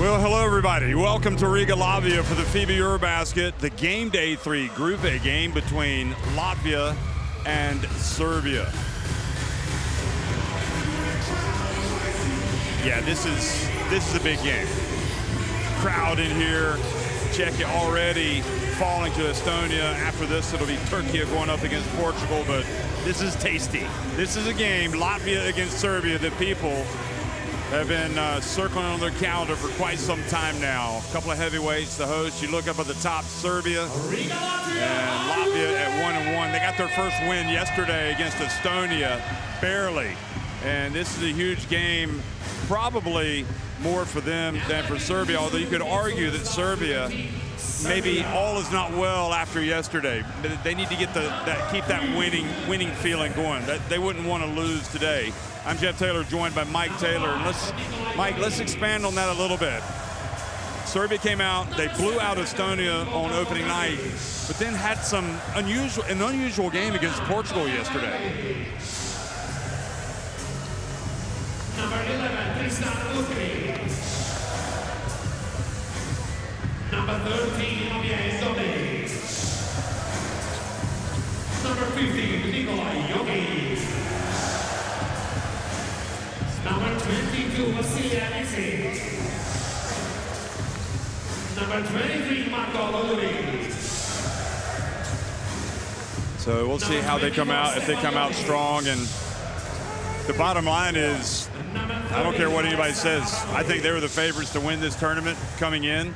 Well, hello, everybody. Welcome to Riga, Latvia for the FIBA EuroBasket, the game day 3 Group A game between Latvia and Serbia. Yeah, this is a big game. Crowd in here. Czechia already falling to Estonia. After this, it'll be Turkey going up against Portugal, but this is tasty. This is a game, Latvia against Serbia, that people have been circling on their calendar for quite some time now. A couple of heavyweights, the host. You look up at the top, Serbia and Latvia at 1-1. They got their first win yesterday against Estonia, barely. And this is a huge game, probably more for them than for Serbia, although you could argue that Serbia, maybe all is not well after yesterday. They need to get keep that winning feeling going. They wouldn't want to lose today. I'm Jeff Taylor, joined by Mike Taylor. And let's expand on that a little bit. Serbia came out, they blew out Estonia on opening night, but then had an unusual game against Portugal yesterday. Number 11, Tristan Lukri. Number 13, Obje Zovic. Number 15, Nikolai Jokic. Number 22, Vasilija Micic. Number 23, Marko Loduric. So we'll see how they come out, if they come out strong. And the bottom line is, I don't care what anybody says, I think they were the favorites to win this tournament coming in.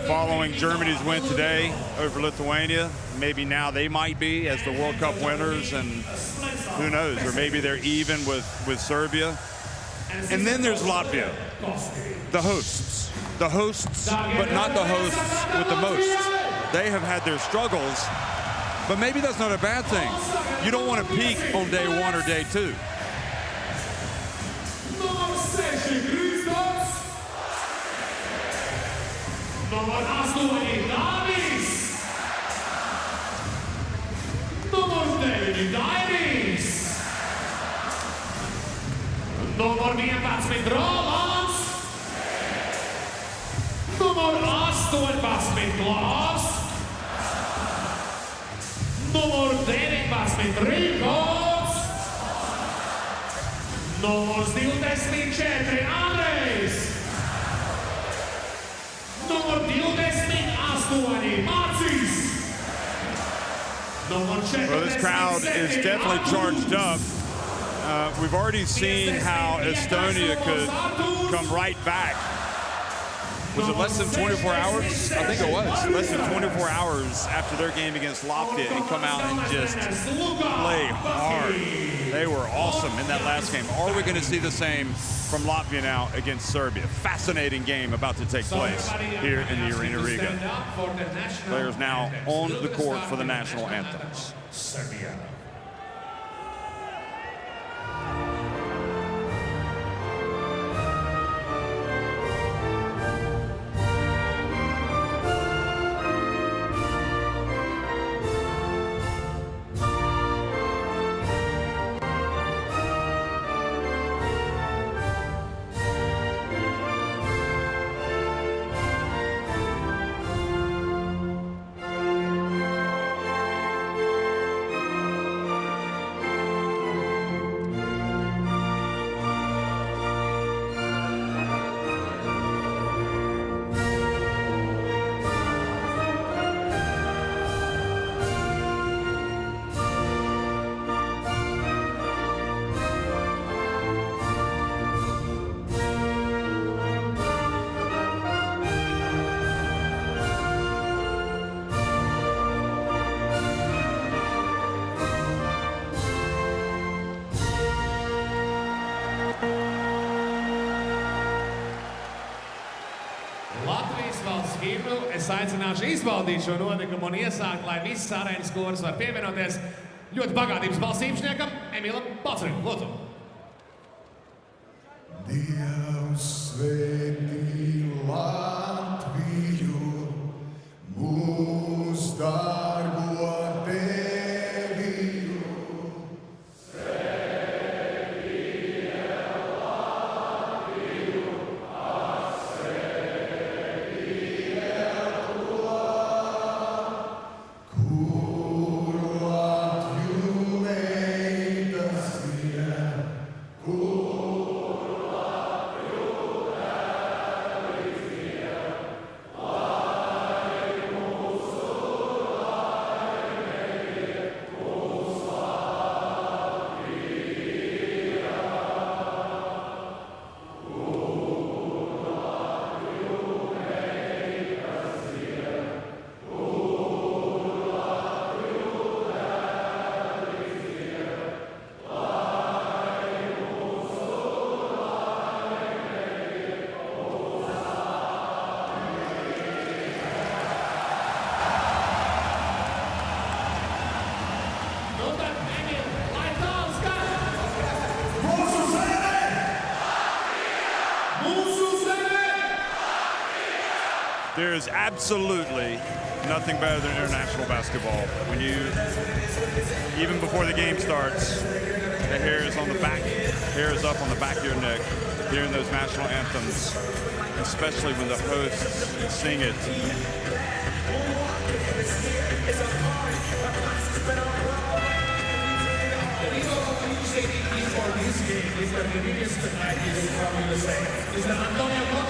Following Germany's win today over Lithuania, maybe now they might be as the World Cup winners, and who knows, or maybe they're even with Serbia. And then there's Latvia, the hosts, but not the hosts with the most. They have had their struggles, but maybe that's not a bad thing. You don't want to peak on day 1 or day 2. Number 8, Davis. Number 9, Davis. Number 11, Rolands. Number 18, Klaas. Nummer 19, Rīkots. Numur 24, Andrejs. Numur 28, Marcis. Well, this crowd is definitely charged up. We've already seen how Estonia could come right back. Was it less than 24 hours? I think it was. Less than 24 hours after their game against Latvia and come out and just play hard. They were awesome in that last game. Are we going to see the same from Latvia now against Serbia? Fascinating game about to take place here in the Arena Riga. Players now on the court for the national anthems. Serbia. Es aicināšu izbaudīt šo notikumu un iesākt, lai visas arēnas koris var pievienoties ļoti bagātības balss īpašniekam Emilam Pacerim. Lūdzu. Dievs svētī Latviju, mūs dārgo Teviju. Svētī Latviju, There is absolutely nothing better than international basketball. When you, even before the game starts, the hair is on the back, hair is up on the back of your neck, hearing those national anthems, especially when the hosts sing it.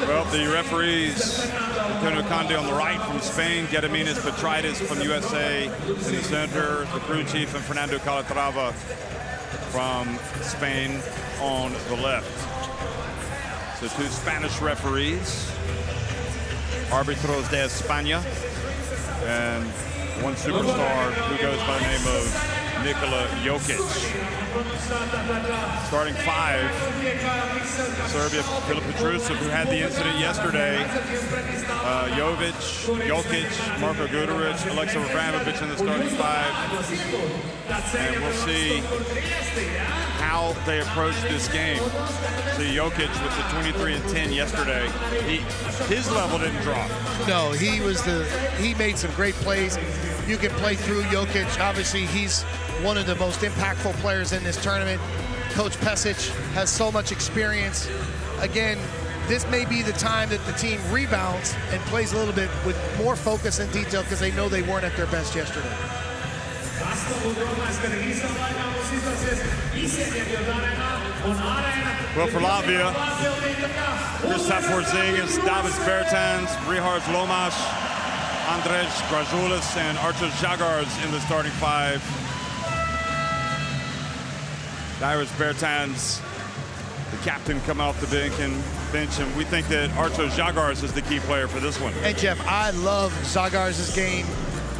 Well, the referees, Antonio Conde on the right from Spain, Gediminas Petraitis from USA in the center, the crew chief, and Fernando Calatrava from Spain on the left. So 2 Spanish referees, Árbitros de España, and 1 superstar who goes by the name of Nikola Jokic. Starting 5, Serbia, Filip Petrusev, who had the incident yesterday, Jokic, Marko Guduric, Aleksa Abramovic in the starting 5. And we'll see how they approach this game. See Jokic with the 23 and 10 yesterday. His level didn't drop. No, he made some great plays. You can play through Jokic. Obviously, he's one of the most impactful players in this tournament. Coach Pesic has so much experience. Again, this may be the time that the team rebounds and plays a little bit with more focus and detail because they know they weren't at their best yesterday. Well, for Latvia, Kristaps Porzingis, Davis Bertans, Rihards Lomas, Andrej Gražulis, and Artur Žagars in the starting 5. Davis Bertans, the captain, come off the bench, and we think that Artur Žagars is the key player for this one. And Jeff, I love Žagars' game.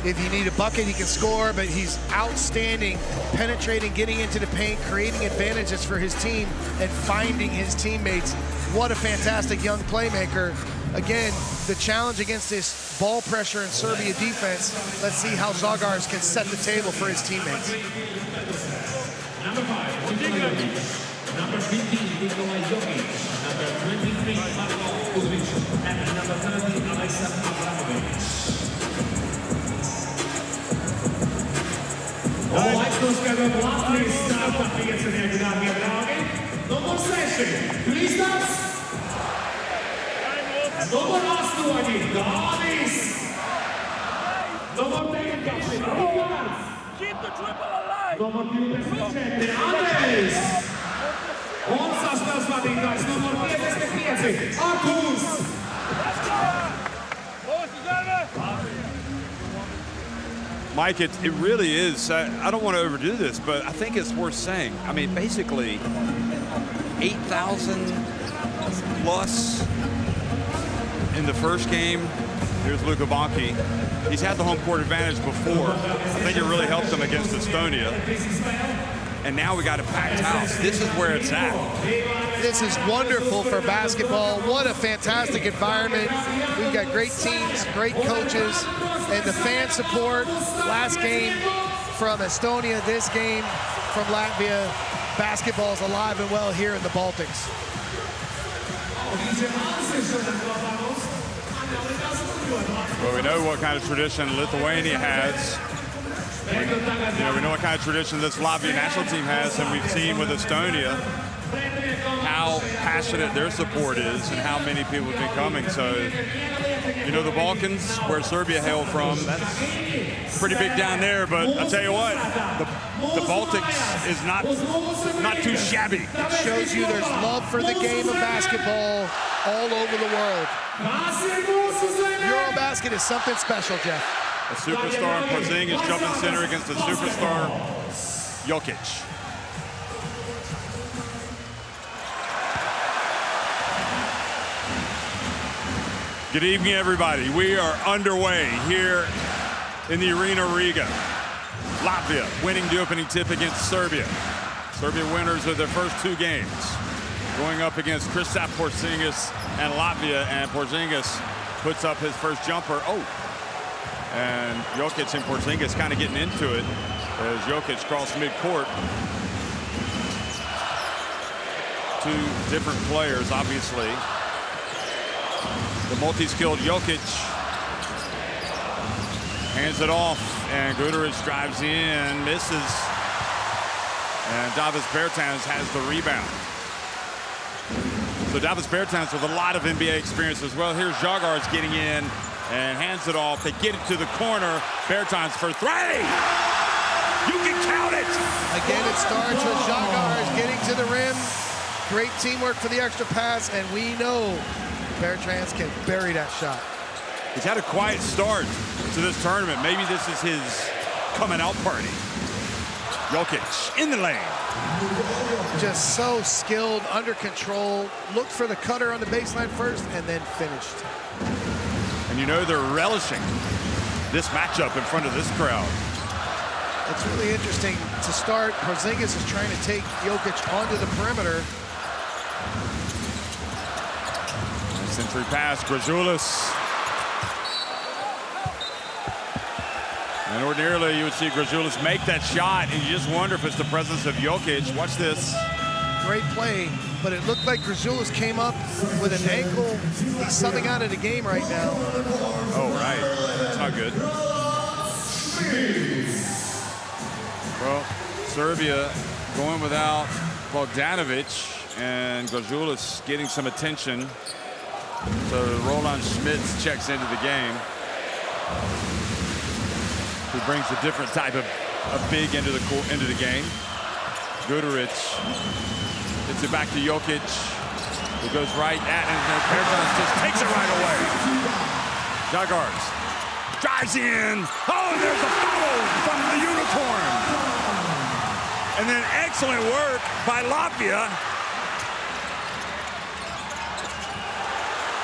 If you need a bucket, he can score, but he's outstanding, penetrating, getting into the paint, creating advantages for his team, and finding his teammates. What a fantastic young playmaker. Again, the challenge against this ball pressure and Serbia defense, let's see how Žagars can set the table for his teammates. Number 5, number 15, Nikola Jokic, number 23, Marko Guduric, and number 30, Aleksa Abramovic. Latvijas Latvijas starta 5, dārgie draugi. Numur 6, Kristaps. Numur 8, Dāvis. Numur 9, Rihards. Keep the triple alive! Numur 24, Andrejs. Un sastāvs vadītājs numur 55, Artūrs. Mike, it really is. I don't want to overdo this, but I think it's worth saying. I mean, basically, 8,000 plus in the first game. Here's Luka Bonki. He's had the home court advantage before. I think it really helped him against Estonia. And now we got a packed house. This is where it's at. This is wonderful for basketball. What a fantastic environment. We've got great teams, great coaches, and the fan support. Last game from Estonia, this game from Latvia. Basketball is alive and well here in the Baltics. Well, we know what kind of tradition Lithuania has. We know what kind of tradition this Latvia national team has, and we've seen with Estonia how passionate their support is and how many people have been coming. So, the Balkans, where Serbia hailed from, that's pretty big down there. But I'll tell you what, the Baltics is not too shabby. It shows you there's love for the game of basketball all over the world. EuroBasket is something special, Jeff. A superstar in Porzingis jumping center against a superstar Jokic. Good evening, everybody. We are underway here in the Arena Riga. Latvia winning the opening tip against Serbia. Serbia winners of their first 2 games, going up against Kristaps Porzingis and Latvia, and Porzingis puts up his first jumper. And Jokic and Porzingis kind of getting into it as Jokic crossed midcourt. 2 different players, obviously. The multi-skilled Jokic Hands it off, and Guduric drives in, misses. And Davis Bertans has the rebound. So Davis Bertans with a lot of NBA experience as well. Here's Žagars getting in and hands it off. They get it to the corner. Bertans for three. You can count it. Again, it starts with Žagars getting to the rim. Great teamwork for the extra pass, and we know Bertans can bury that shot. He's had a quiet start to this tournament. Maybe this is his coming out party. Jokic in the lane. Just so skilled, under control. Looked for the cutter on the baseline first and then finished. And you know they're relishing this matchup in front of this crowd. It's really interesting to start. Porzingis is trying to take Jokic onto the perimeter. Century pass, Grazulis. And ordinarily you would see Grazulis make that shot, and you just wonder if it's the presence of Jokic. Watch this. Great play, but it looked like Grazulis came up with an ankle. He's subbing out of the game right now. Oh, right. That's not good. Well, Serbia going without Bogdanovic, and Grazulis getting some attention. So Roland Schmitz checks into the game. He brings a different type of big into the game. Guduric gets it back to Jokic. It goes right at him, and Bertans just takes it right away. Žagars drives in. Oh, and there's a foul from the Unicorn. And then excellent work by Latvia.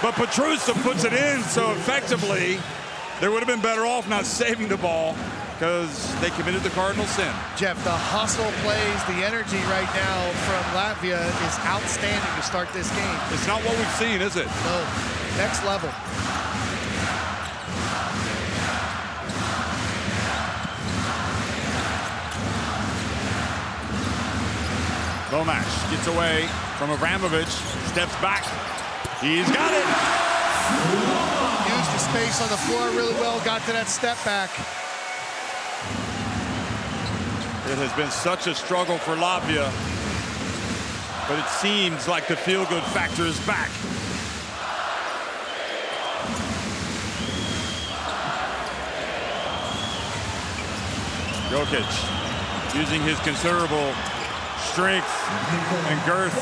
But Petrusa puts it in so effectively. They would have been better off not saving the ball because they committed the cardinal sin. Jeff, the hustle plays, the energy right now from Latvia is outstanding to start this game. It's not what we've seen, is it? No, next level. Lomash gets away from Abramovich, steps back. He's got it. Used the space on the floor really well, got to that step back. It has been such a struggle for Latvia, but it seems like the feel-good factor is back. Jokic using his considerable strength and girth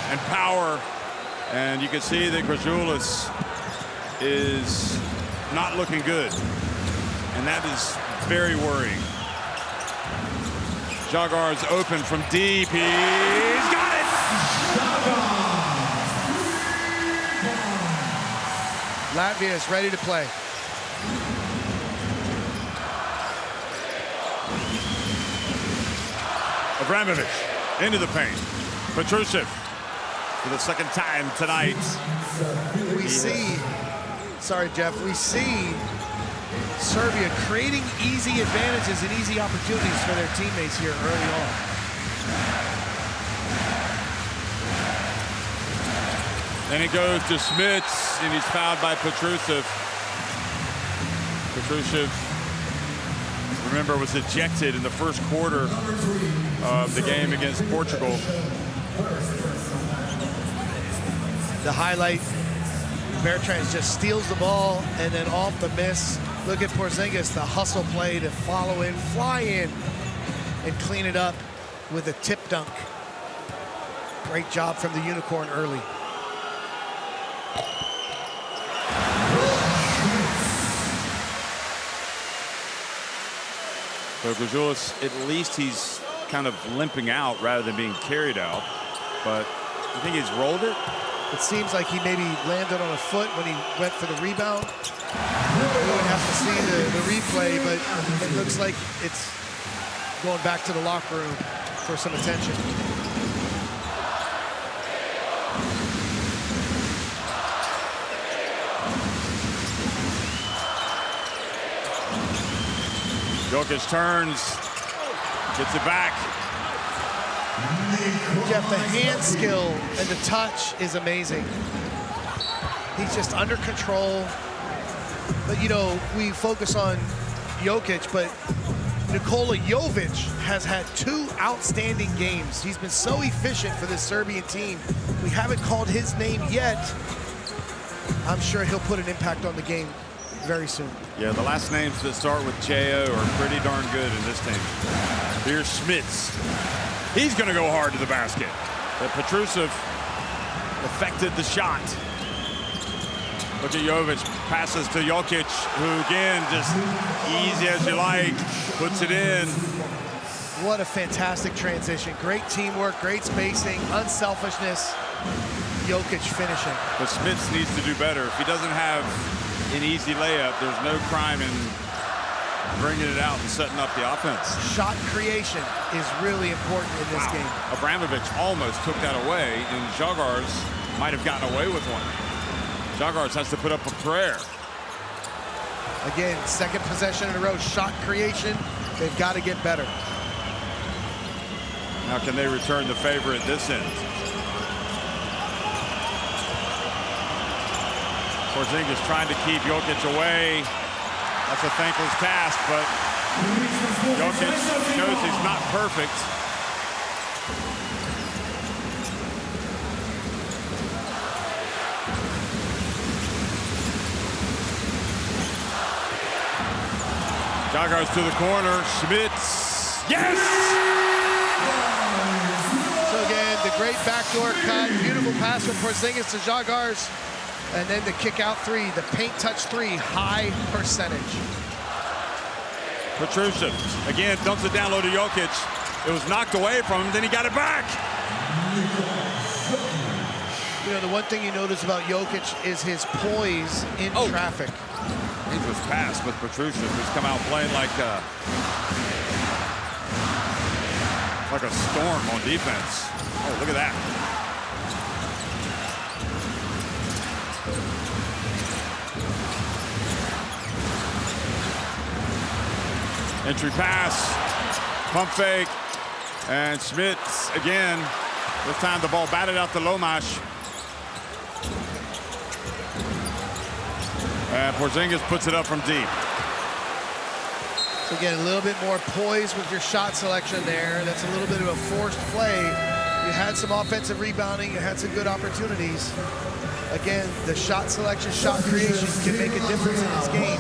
and power, and you can see that Grazulis is not looking good, and that is very worrying. Žagars open from deep. He's got it! Latvia is ready to play. Abramovich into the paint. Petrusev for the second time tonight. We see, sorry Jeff, we see Serbia creating easy advantages and easy opportunities for their teammates here early on. Then it goes to Schmitz, and he's fouled by Petrusev. Petrusev, remember, was ejected in the first quarter of the game against Portugal. The highlight, Bertans just steals the ball and then off the miss. Look at Porzingis, the hustle play to follow in, fly in, and clean it up with a tip dunk. Great job from the Unicorn early. So Grazulis, at least he's kind of limping out rather than being carried out. But you think he's rolled it? It seems like he maybe landed on a foot when he went for the rebound. We would have to see the replay, but it looks like it's going back to the locker room for some attention. Jokic turns, gets it back. Jeff, the hand skill and the touch is amazing. He's just under control. But, you know, we focus on Jokic, but Nikola Jovic has had 2 outstanding games. He's been so efficient for this Serbian team. We haven't called his name yet. I'm sure he'll put an impact on the game very soon. Yeah, the last names that start with J.O. are pretty darn good in this team. Here's Schmitz. He's going to go hard to the basket. But Petrusev affected the shot. Look at Jovic, passes to Jokic, who again, just easy as you like, puts it in. What a fantastic transition. Great teamwork, great spacing, unselfishness. Jokic finishing. But Schmitz needs to do better. If he doesn't have an easy layup, there's no crime in bringing it out and setting up the offense. Shot creation is really important in this game. Abramovich almost took that away, and Žagars might have gotten away with one. Žagars has to put up a prayer. Again, second possession in a row, shot creation. They've got to get better. How can they return the favor at this end? Porzingis trying to keep Jokic away. That's a thankless task, but Jokic knows he's not perfect. Žagars to the corner. Schmitz. Yes! So again, the great backdoor cut. Beautiful pass from Porzingis to Žagars. And then the kick out 3, the paint touch 3, high percentage. Petrusev again dumps it down low to Jokic. It was knocked away from him, then he got it back. You know, the one thing you notice about Jokic is his poise in traffic. He was passed with Petrusev, who's come out playing like a storm on defense. Oh, look at that. Entry pass, pump fake, and Schmitz again. This time the ball batted out to Lomash. And Porzingis puts it up from deep. So again, a little bit more poise with your shot selection there. That's a little bit of a forced play. You had some offensive rebounding, you had some good opportunities. Again, the shot selection, shot creation can make a difference in this game.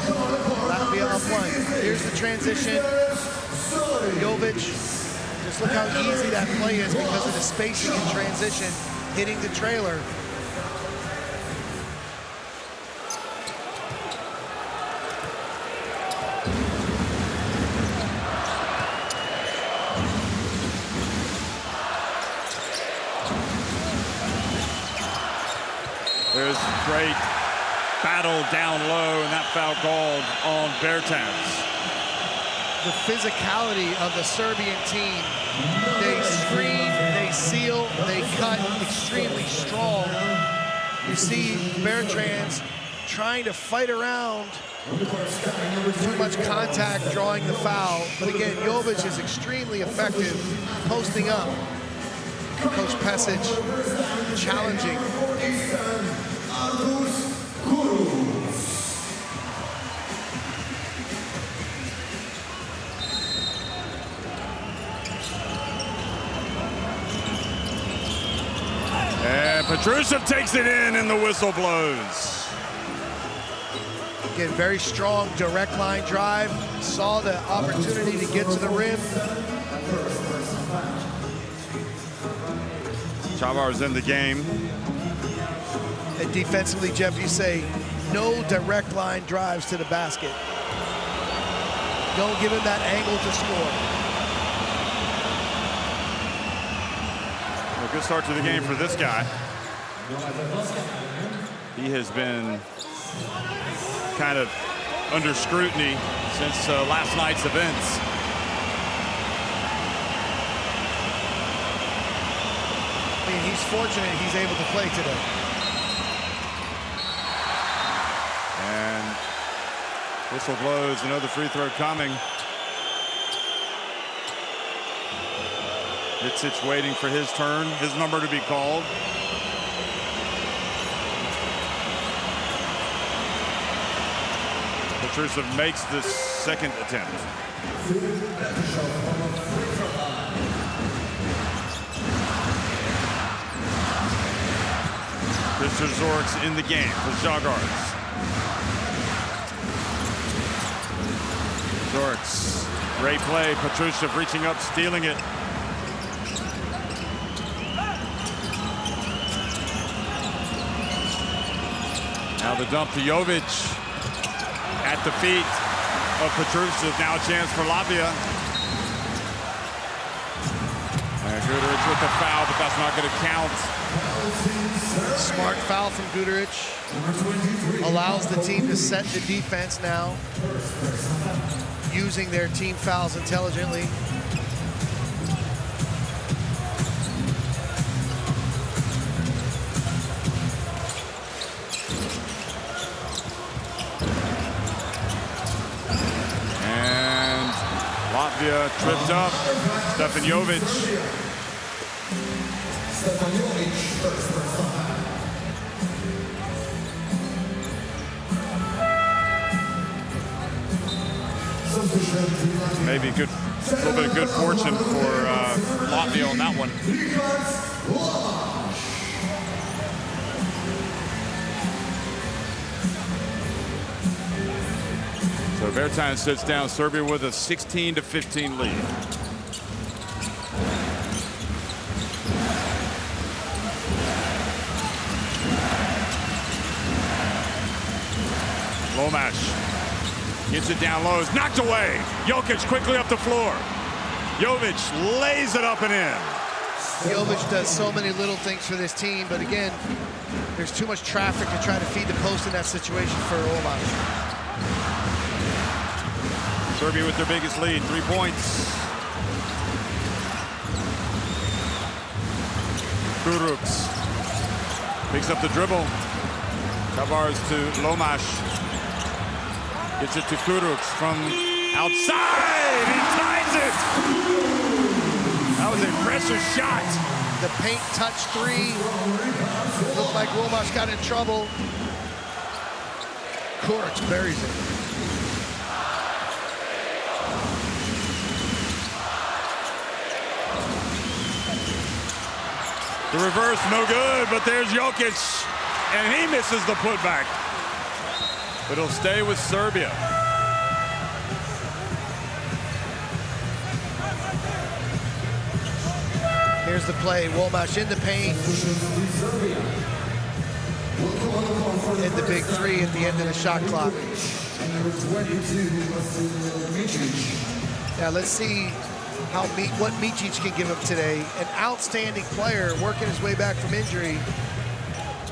Latvia up 1. Here's the transition. Jovic, just look how easy that play is because of the spacing and transition, hitting the trailer. There's great battle down low, and that foul called on Bertans. The physicality of the Serbian team. They screen, they seal, they cut extremely strong. You see Bertans trying to fight around too much contact, drawing the foul. But again, Jovic is extremely effective posting up. Coach Pesic challenging. And Petrusev takes it in, and the whistle blows. Again, very strong direct line drive. Saw the opportunity to get to the rim. Chavar's in the game. And defensively, Jeff, you say no direct line drives to the basket. Don't give him that angle to score. A good start to the game for this guy. He has been kind of under scrutiny since last night's events. I mean, he's fortunate he's able to play today. And whistle blows, another free throw coming. Micic waiting for his turn, his number to be called. Petrusev makes this second attempt. Mr. Zorks in the game for Žalgiris. Zorks, great play. Petrushev reaching up, stealing it. Now the dump to Jovic at the feet of Petrushev. Now a chance for Latvia. And Guduric with the foul, but that's not going to count. Smart foul from Guduric. Allows the team to set the defense now, using their team fouls intelligently. And Latvia tripped up. Stefan Jovic. Maybe good, a little bit of good fortune for Latvia on that one. So Bertan sits down. Serbia with a 16-15 lead. Lomash gets it down low. It's knocked away. Jokic quickly up the floor. Jovic lays it up and in. Jovic does so many little things for this team, but again, there's too much traffic to try to feed the post in that situation for Lomash. Serbia with their biggest lead, 3 points. Kurucs picks up the dribble. Tavares to Lomash. Gets it to Kurucs from outside. He ties it. That was an impressive shot. The paint touch three. Looked like Lomash got in trouble. Kurucs buries it. The reverse, no good, but there's Jokic, and he misses the putback. But it'll stay with Serbia. Here's the play. Lomash in the paint. And the big three at the end of the shot clock. Now let's see what Micic can give him today. An outstanding player working his way back from injury.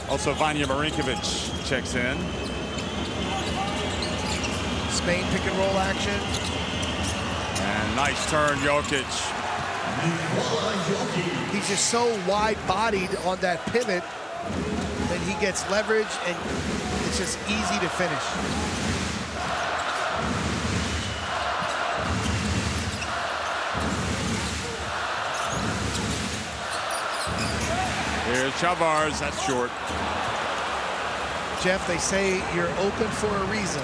Also, Vanja Marinkovic checks in. Spain pick and roll action. And nice turn, Jokic. He's just so wide-bodied on that pivot that he gets leverage, and it's just easy to finish. Here's Tavares, that's short. Jeff, they say you're open for a reason.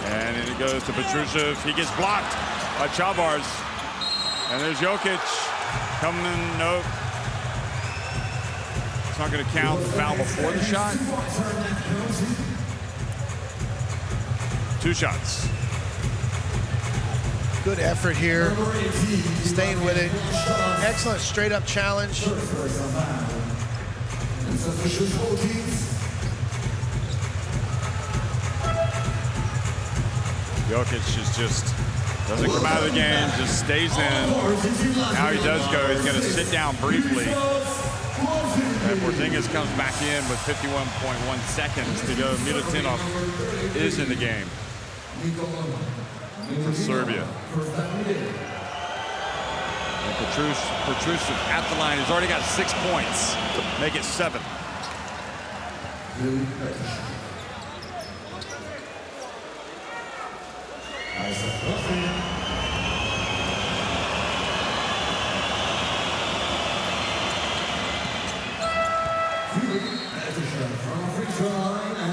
And then it goes to Petrushev. He gets blocked by Tavares. And there's Jokic coming in. Nope. It's not going to count. Foul before the shot. 2 shots. Good effort here. Staying with it. Excellent straight-up challenge. Jokic is just doesn't come out of the game, just stays in. Now he does go. He's going to sit down briefly. And Porzingis comes back in with 51.1 seconds to go. Milutinov is in the game for Serbia. And Petrushev at the line. He's already got 6 points. Make it 7.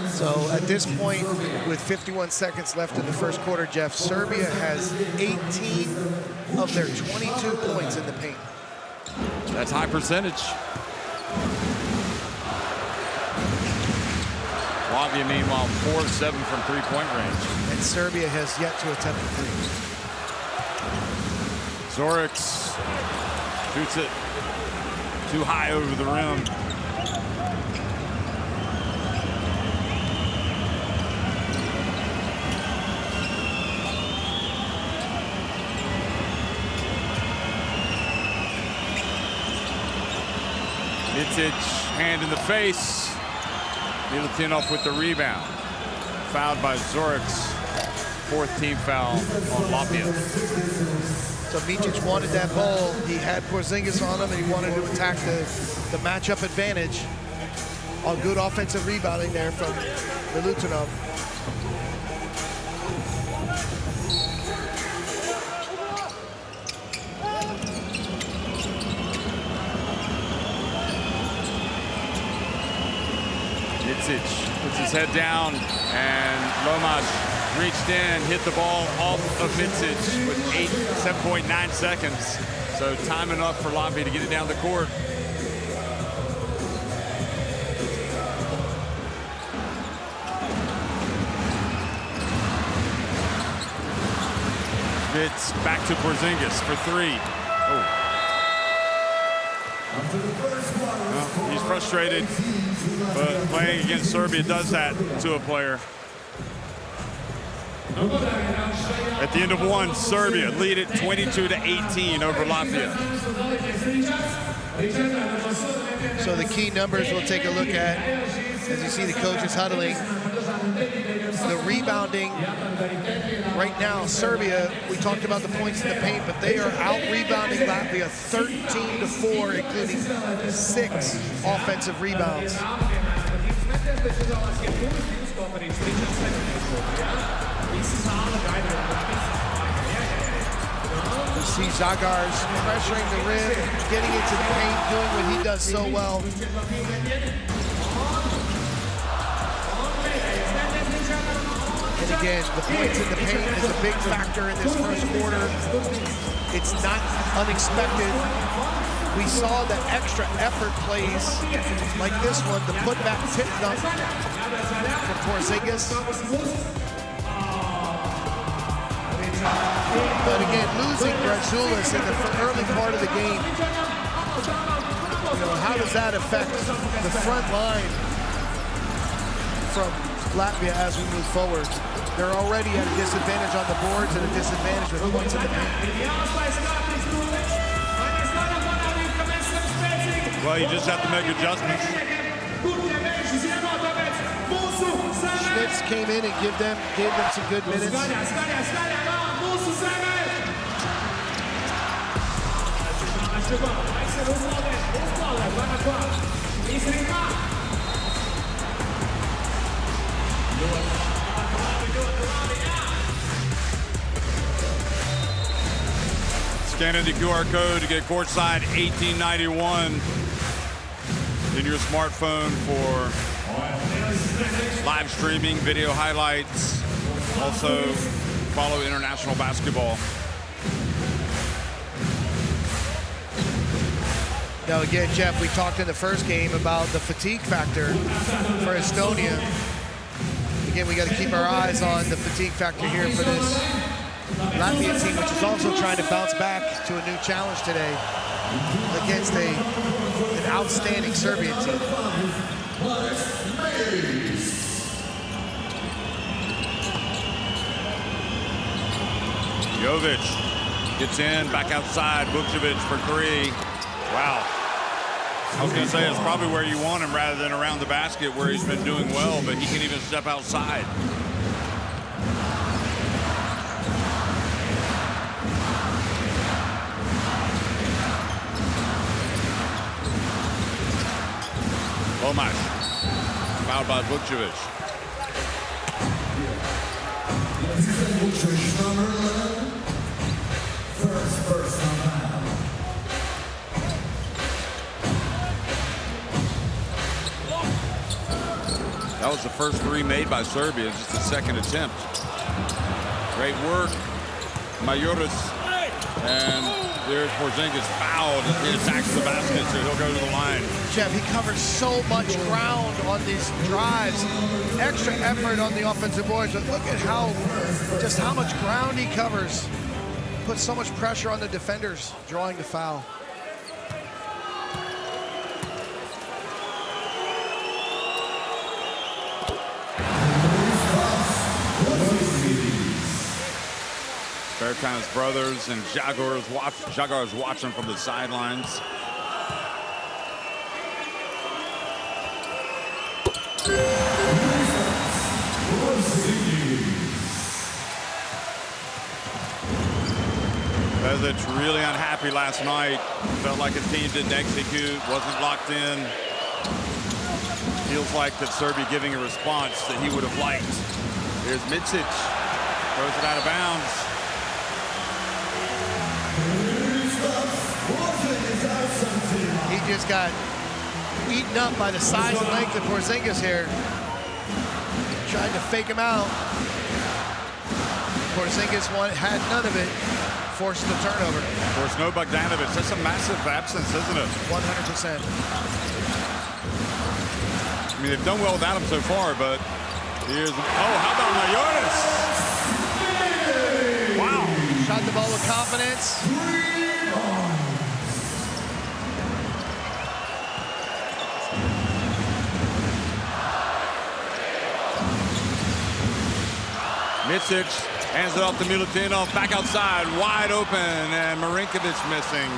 So At this point, with 51 seconds left in the first quarter, Jeff, Serbia has 18 of their 22 points in the paint. That's high percentage. Latvia, meanwhile, 4 of 7 from three-point range. And Serbia has yet to attempt a three. Zorix shoots it too high over the rim. Mitic, hand in the face. Milutinov with the rebound. Fouled by Zorix. 4th team foul on Latvia. So Mitic wanted that ball. He had Porzingis on him, and he wanted to attack the matchup advantage. On good offensive rebounding there from Milutinov. Mitic puts his head down, and Lomas reached in, hit the ball off of Mitic with 7.9 seconds. So time enough for Latvia to get it down the court. It's back to Porzingis for 3. Oh. Well, he's frustrated, but playing against Serbia does that to a player. At the end of 1, Serbia lead it 22-18 over Latvia. So the key numbers we'll take a look at, as you see the coaches huddling. The rebounding right now, Serbia, we talked about the points in the paint, but they are out-rebounding Latvia 13-4, including 6 offensive rebounds. You see Zagars pressuring the rim, getting into the paint, doing what he does so well. And again, the points in the paint is a big factor in this first quarter. It's not unexpected. We saw the extra effort plays like this one, the putback tip dunk from Porzingis. But again, losing Brazulis in the early part of the game, how does that affect the front line from Latvia as we move forward? They're already at a disadvantage on the boards and a disadvantage with points in the paint. Well, you just have to make adjustments. Schmitz came in and gave them some good minutes. Scanning the QR code to get courtside 1891 in your smartphone for live streaming, video highlights. Also, follow international basketball. Now again, Jeff, we talked in the first game about the fatigue factor for Estonia. Again, we got to keep our eyes on the fatigue factor here for this Latvia team, which is also trying to bounce back to a new challenge today against an outstanding Serbian team. Jovic gets in, back outside, Vukcevic for 3. Wow. I was going to say it's probably where you want him rather than around the basket where he's been doing well, but he can even step outside. Lomas, fouled by Vukcevic. That was was the first three made by Serbia. It's just the second attempt. Great work. Majoris. And there's Porzingis fouled. He attacks the basket, so he'll go to the line. Jeff, he covers so much ground on these drives. Extra effort on the offensive boards, but look at just how much ground he covers. Puts so much pressure on the defenders, drawing the foul. Bertan's brothers and Jaguars watching from the sidelines. Bezic really unhappy last night. Felt like his team didn't execute, wasn't locked in. Feels like that Serbia giving a response that he would have liked. Here's Micic, throws it out of bounds. He just got eaten up by the size and length of Porzingis here. Tried to fake him out. Porzingis had none of it. Forced the turnover. Of course, no Bogdanovic. That's a massive absence, isn't it? 100%. I mean, they've done well without him so far, but here's... Oh, how about Majoris? Wow. Shot the ball with confidence. Micic hands it off to Milutinov, back outside, wide open, and Marinkovic missing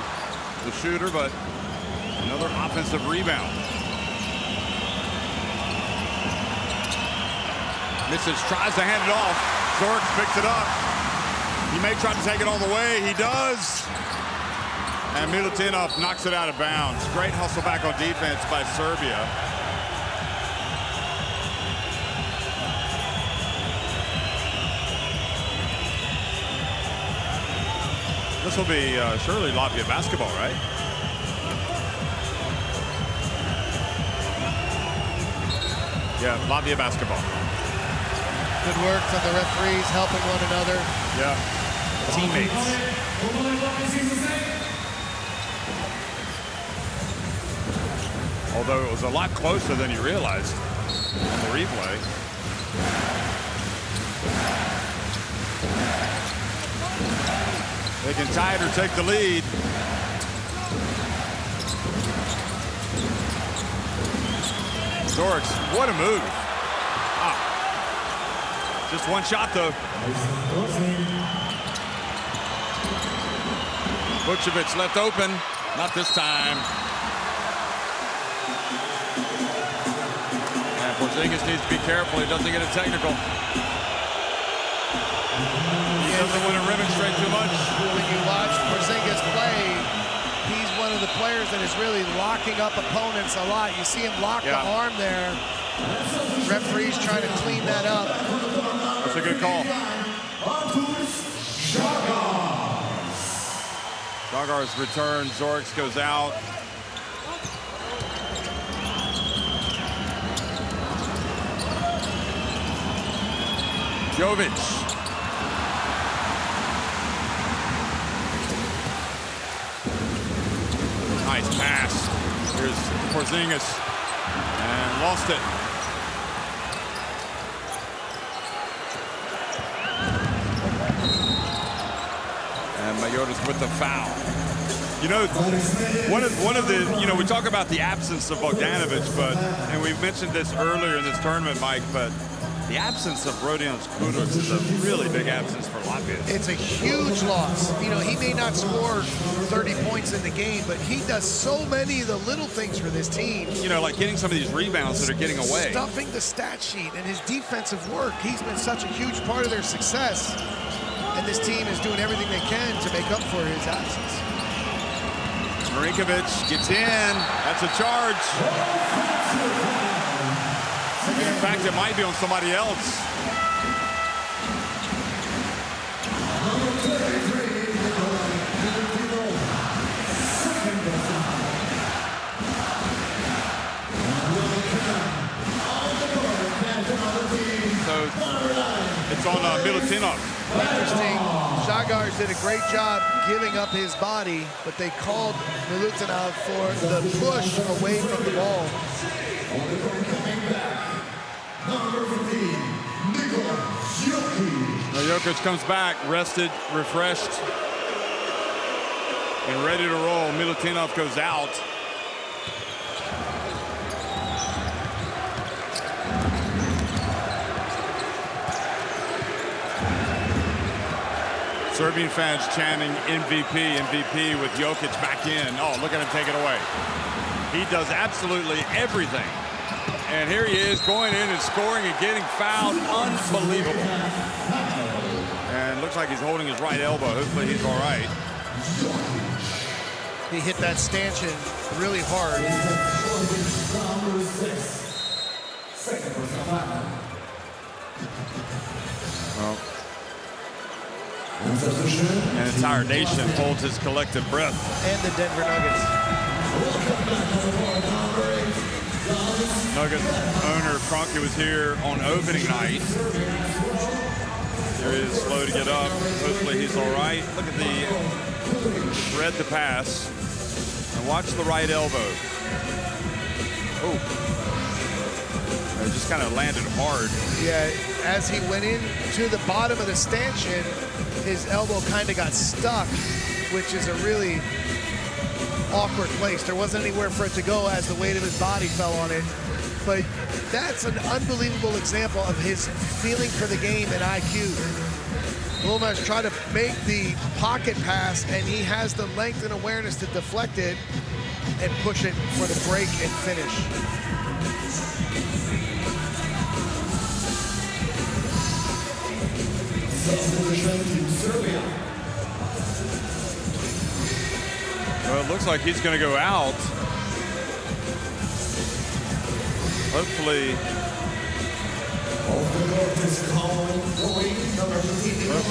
the shooter, but another offensive rebound. Micic tries to hand it off. Zorks picks it up. He may try to take it all the way. He does. And Milutinov knocks it out of bounds. Great hustle back on defense by Serbia. This will be surely Latvia basketball, right? Yeah, Latvia basketball. Good work from the referees, helping one another. Yeah, teammates. Although it was a lot closer than you realized on the replay. They can tie it or take the lead. Zorks, what a move. Ah. Just one shot, though. Vucevic left open. Not this time. And Porzingis needs to be careful. He doesn't get a technical. He doesn't want to remonstrate too much. When you watch Porzingis play, he's one of the players that is really locking up opponents a lot. You see him lock the arm there. Referee's trying to clean that up. That's a good call. Jaguars return. Zorks goes out. Jovic. Nice pass. Here's Porzingis. And lost it. And Majoris with the foul. You know, one of the, you know, we talk about the absence of Bogdanovic, and we've mentioned this earlier in this tournament, Mike, but the absence of Rodion Kurucs is a really big absence for Latvia. It's a huge loss. You know, he may not score 30 points in the game, but he does so many of the little things for this team. You know, like getting some of these rebounds that are getting away. Stuffing the stat sheet and his defensive work. He's been such a huge part of their success. And this team is doing everything they can to make up for his absence. Marinkovic gets in. That's a charge. In fact, it might be on somebody else. It's on Milutinov. Interesting. Žagars did a great job giving up his body, but they called Milutinov for the push away from the ball. Now Jokic comes back, rested, refreshed, and ready to roll. Milutinov goes out. Serbian fans chanting MVP, MVP with Jokic back in. Oh, look at him take it away. He does absolutely everything. And here he is going in and scoring and getting fouled. Unbelievable. And looks like he's holding his right elbow. Hopefully he's all right. He hit that stanchion really hard. Well, an entire nation holds his collective breath. And the Denver Nuggets. Nuggets owner Kroenke was here on opening night. Here he is, slow to get up. Hopefully he's all right. Look at the read the pass. And watch the right elbow. Oh. It just kind of landed hard. Yeah, as he went in to the bottom of the stanchion, his elbow kind of got stuck, which is a really awkward place. There wasn't anywhere for it to go as the weight of his body fell on it. But that's an unbelievable example of his feeling for the game and IQ. Lomas tried to make the pocket pass, and he has the length and awareness to deflect it and push it for the break and finish. Well, it looks like he's going to go out. Hopefully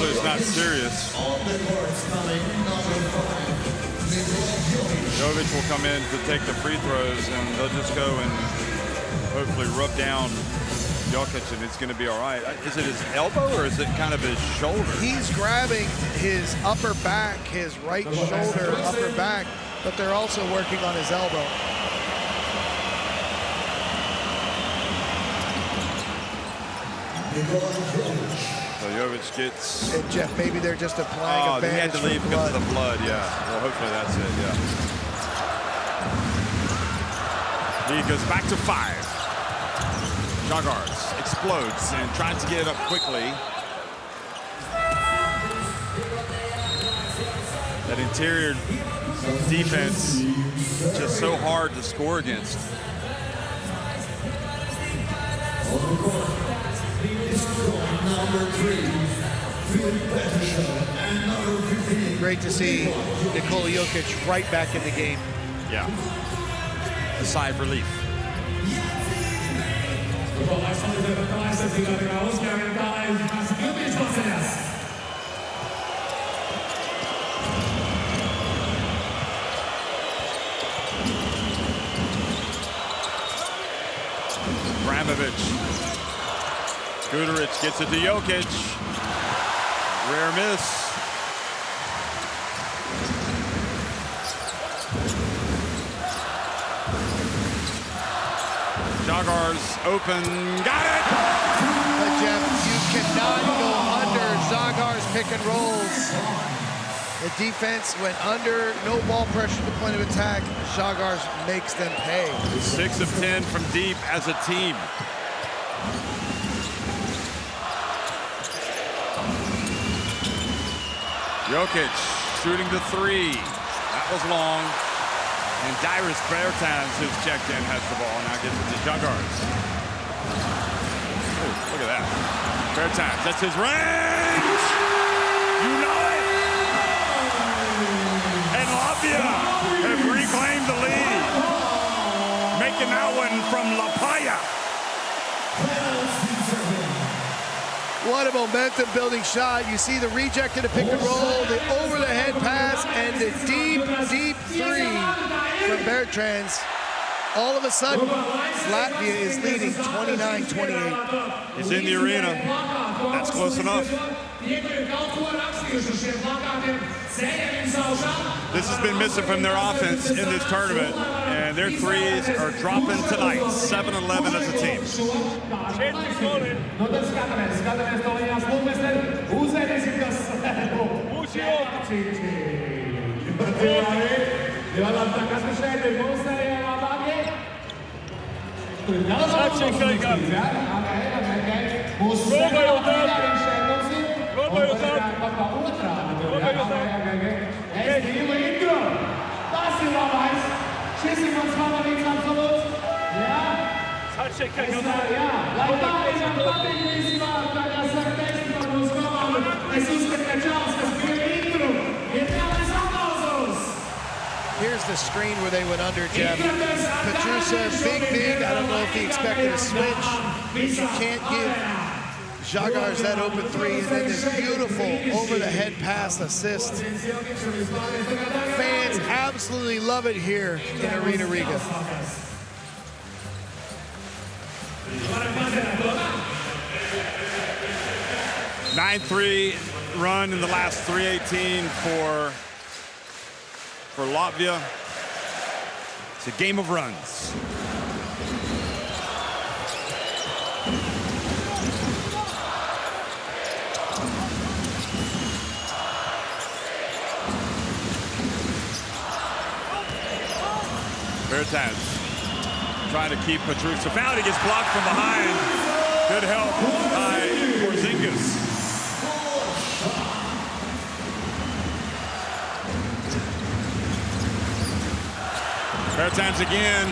it's not serious. Jovic will come in to take the free throws, and they'll just go and hopefully rub down Jokic, and it's going to be all right. Is it his elbow or is it kind of his shoulder? He's grabbing his upper back, his right shoulder, upper back, but they're also working on his elbow. So Jovic gets... And Jeff, maybe they're just applying a bandage. He had to leave because of the blood, yeah. Well, hopefully that's it, yeah. He goes back to 5. Žagars explodes and tries to get it up quickly. That interior defense just so hard to score against. Great to see Nikola Jokic right back in the game. Yeah. A sigh of relief. Guduric gets it to Jokic. Rare miss. Žagars open, got it! But Jeff, you cannot go under Žagars pick and rolls. The defense went under, no ball pressure at the point of attack. Žagars makes them pay. 6 of 10 from deep as a team. Jokic shooting the 3. That was long. And Dairis Bertans, who's checked in, has the ball. Now gets it to Žagars. Oh, look at that. Bertans, that's his range! You know it! And Latvia have reclaimed the lead. Making that one from La Playa. What a momentum-building shot. You see the reject of the pick and roll, the over-the-head pass, and the deep, deep 3 from Bertans. all of a sudden, Latvia is leading 29-28. It's in the arena. That's close enough. This has been missing from their offense in this tournament, and their threes are dropping tonight, 7-11 as a team. Here's the screen where they went under, Jeff. Petrusa, big. I don't know if he expected a switch. You can't give Žagars that open three, and then this beautiful over-the-head pass assist. Fans absolutely love it here in Arena Riga. A 9-3 run in the last 3:18 for Latvia. It's a game of runs. Bertans trying to keep Petrusa found. He gets blocked from behind. Good help by Porzingis. Bertans again.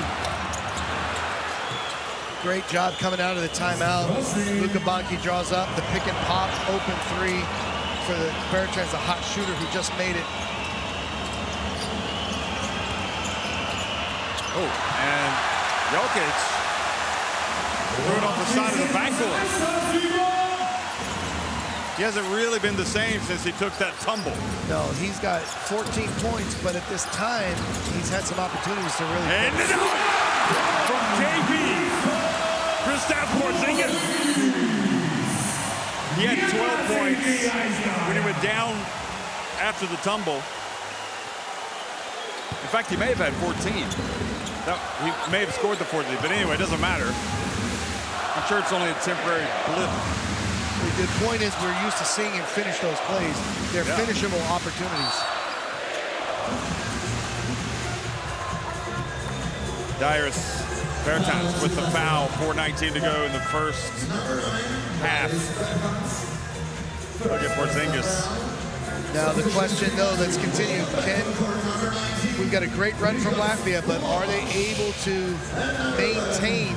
Great job coming out of the timeout. Luka Banki draws up the pick and pop open three for the Bertans, a hot shooter who just made it. Oh, and Jokic threw it off the side of the backboard. He hasn't really been the same since he took that tumble. No, he's got 14 points, but at this time, he's had some opportunities to really... And it out from JB. Kristaps Porzingis. He had 12 points when he went down after the tumble. In fact, he may have had 14. He may have scored the 14, but anyway, it doesn't matter. I'm sure it's only a temporary blip. The point is we're used to seeing him finish those plays. They're finishable opportunities. Darius Bertans with the foul, 4:19 to go in the first half. Look at Porzingis. Now the question, though, let's continue. We've got a great run from Latvia, but are they able to maintain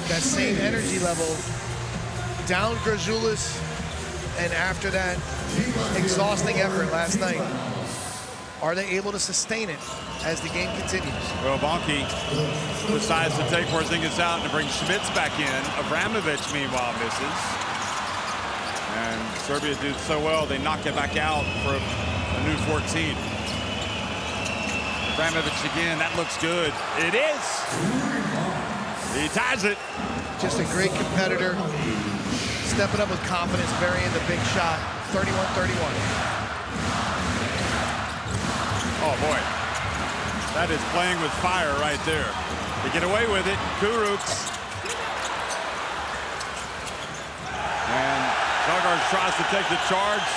that same energy level down Gražulis, and after that exhausting effort last night? Are they able to sustain it as the game continues? Well, Banki decides to take Porzingis out and bring Schmitz back in. Abramovich, meanwhile, misses. And Serbia did so well, they knock it back out for a new 14. Abramovich again, that looks good. It is. He ties it. Just a great competitor. Stepping up with confidence, burying the big shot. 31-31. Oh, boy. That is playing with fire right there. They get away with it. Kurucs. And Žagars tries to take the charge.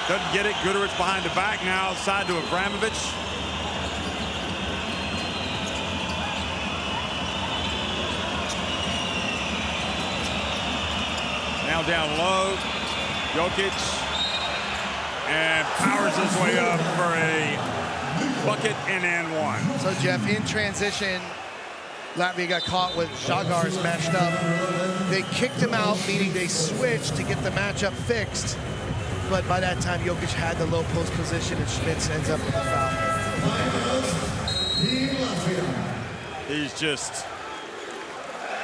Doesn't get it. Guduric behind the back now, outside to Abramovich. Now down low. Jokic. And powers his way up for a bucket and one. So, Jeff, in transition, Latvia got caught with Žagars matched up. They kicked him out, meaning they switched to get the matchup fixed. But by that time, Jokic had the low post position, and Schmitz ends up with the foul. He's just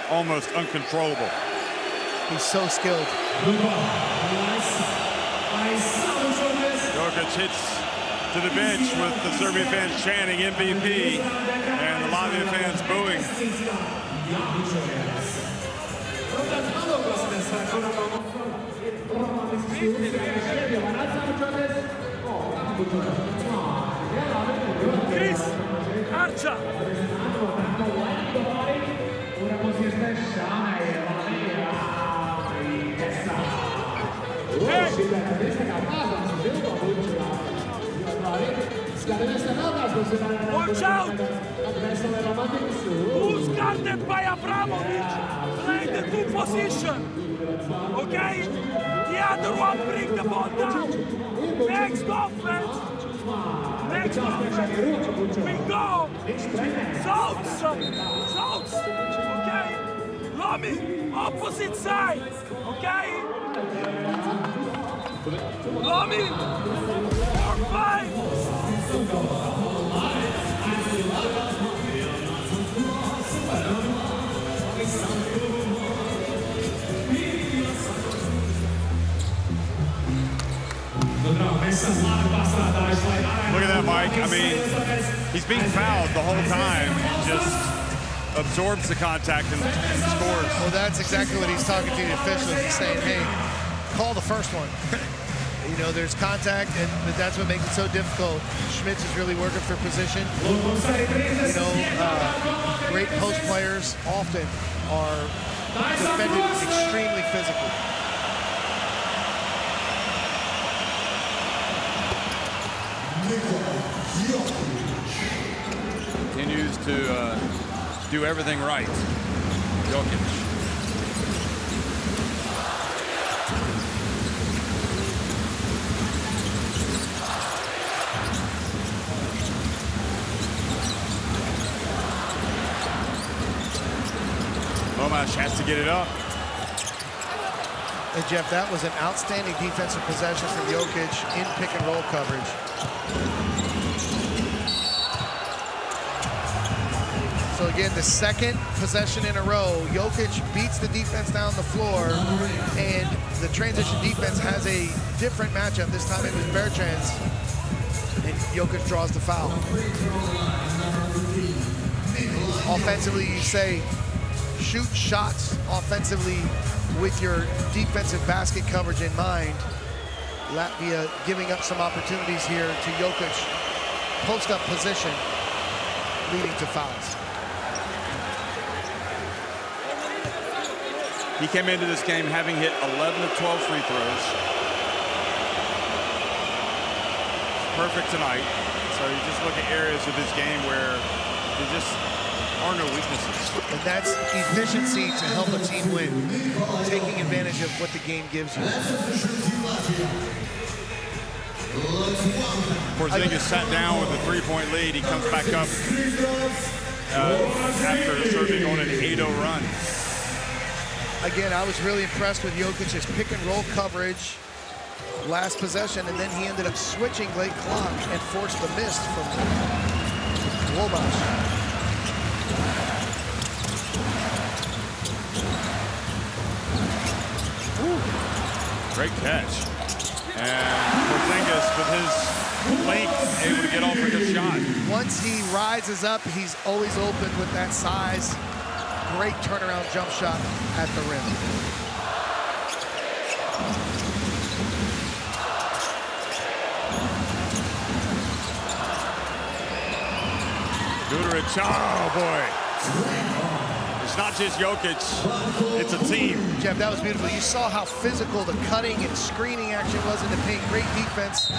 almost uncontrollable. He's so skilled. Jokic hits to the bench with the Serbian fans chanting MVP and the Latvian fans booing. Chris, Archa. Watch out! Who's guarded by Abramovich? Play the two position. Okay? The other one bring the ball down. Next offense. Next offense. We go. Zones. Zones. Okay? Lomi, opposite side. Okay? Lomi, 4-5. Look at that, Mike. I mean, he's being fouled the whole time. He just absorbs the contact and scores. Well, that's exactly what he's talking to the officials. He's saying, hey, call the first one. You know, there's contact, and that's what makes it so difficult. Schmitz is really working for position. You know, great post players often are defended extremely physically. Continues to do everything right. Jokic. Lomash has to get it up. And Jeff, that was an outstanding defensive possession from Jokic in pick and roll coverage. So again, the second possession in a row, Jokic beats the defense down the floor, and the transition defense has a different matchup. This time it was Bertrand's, and Jokic draws the foul. Offensively, you say, shoot shots offensively with your defensive basket coverage in mind. Latvia giving up some opportunities here to Jokic. Post-up position leading to fouls. He came into this game having hit 11 of 12 free throws. Perfect tonight. So you just look at areas of this game where there just are no weaknesses. And that's efficiency to help a team win. Taking advantage of what the game gives you. Porzingis sat down with a three-point lead. He comes back up after Serbia going an 8-0 run. Again, I was really impressed with Jokic's pick and roll coverage last possession, and then he ended up switching late clock and forced the miss from Lomash. Great catch. And Porzingis, with his length, able to get off a good shot. Once he rises up, he's always open with that size. Great turnaround jump shot at the rim. Guduric, oh boy. It's not just Jokic, it's a team. Jeff, that was beautiful. You saw how physical the cutting and screening action was in the paint. Great defense.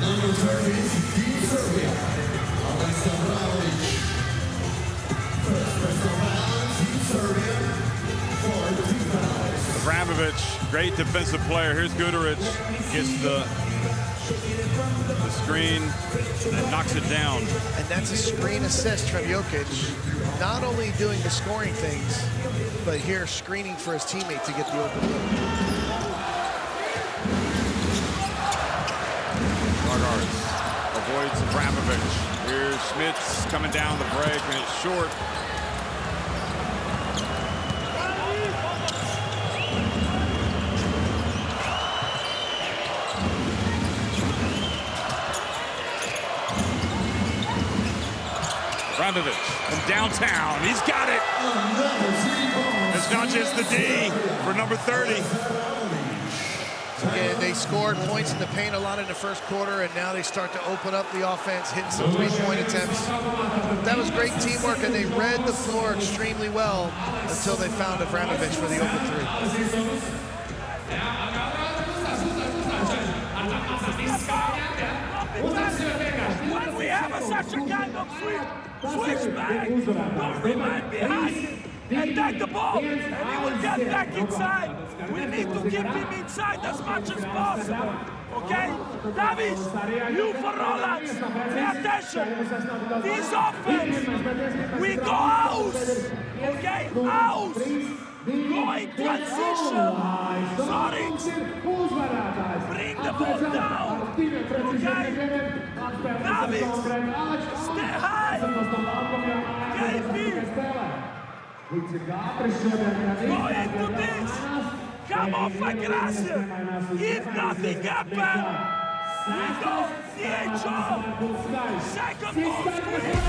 Number 30, Team Serbia. First personal foul, Team Serbia. 4 team fouls. Abramovich, great defensive player. Here's Guduric, gets the screen and knocks it down. And that's a screen assist from Jokic. Not only doing the scoring things, but here screening for his teammate to get the open look. Vargas avoids Abramovich. Here's Schmitz coming down the break, and it's short. Bogdanovic from downtown. He's got it. It's not just the D for number 30. And they scored points in the paint a lot in the first quarter, and now they start to open up the offense, hitting some three-point attempts. That was great teamwork, and they read the floor extremely well until they found Avramovic for the open three. When we have such a kind of switch back, don't remain behind and take the ball, and he will get back inside. We need to keep him inside as much as possible. Okay? Davis, you for Roland, pay attention. This offense, we go out. Okay? Out. Go in transition. Sorry. Bring the ball down. Okay? Davis, stay high. Okay, go into this. Come off aggressive. If nothing happens, we go DHO. Second ball screen.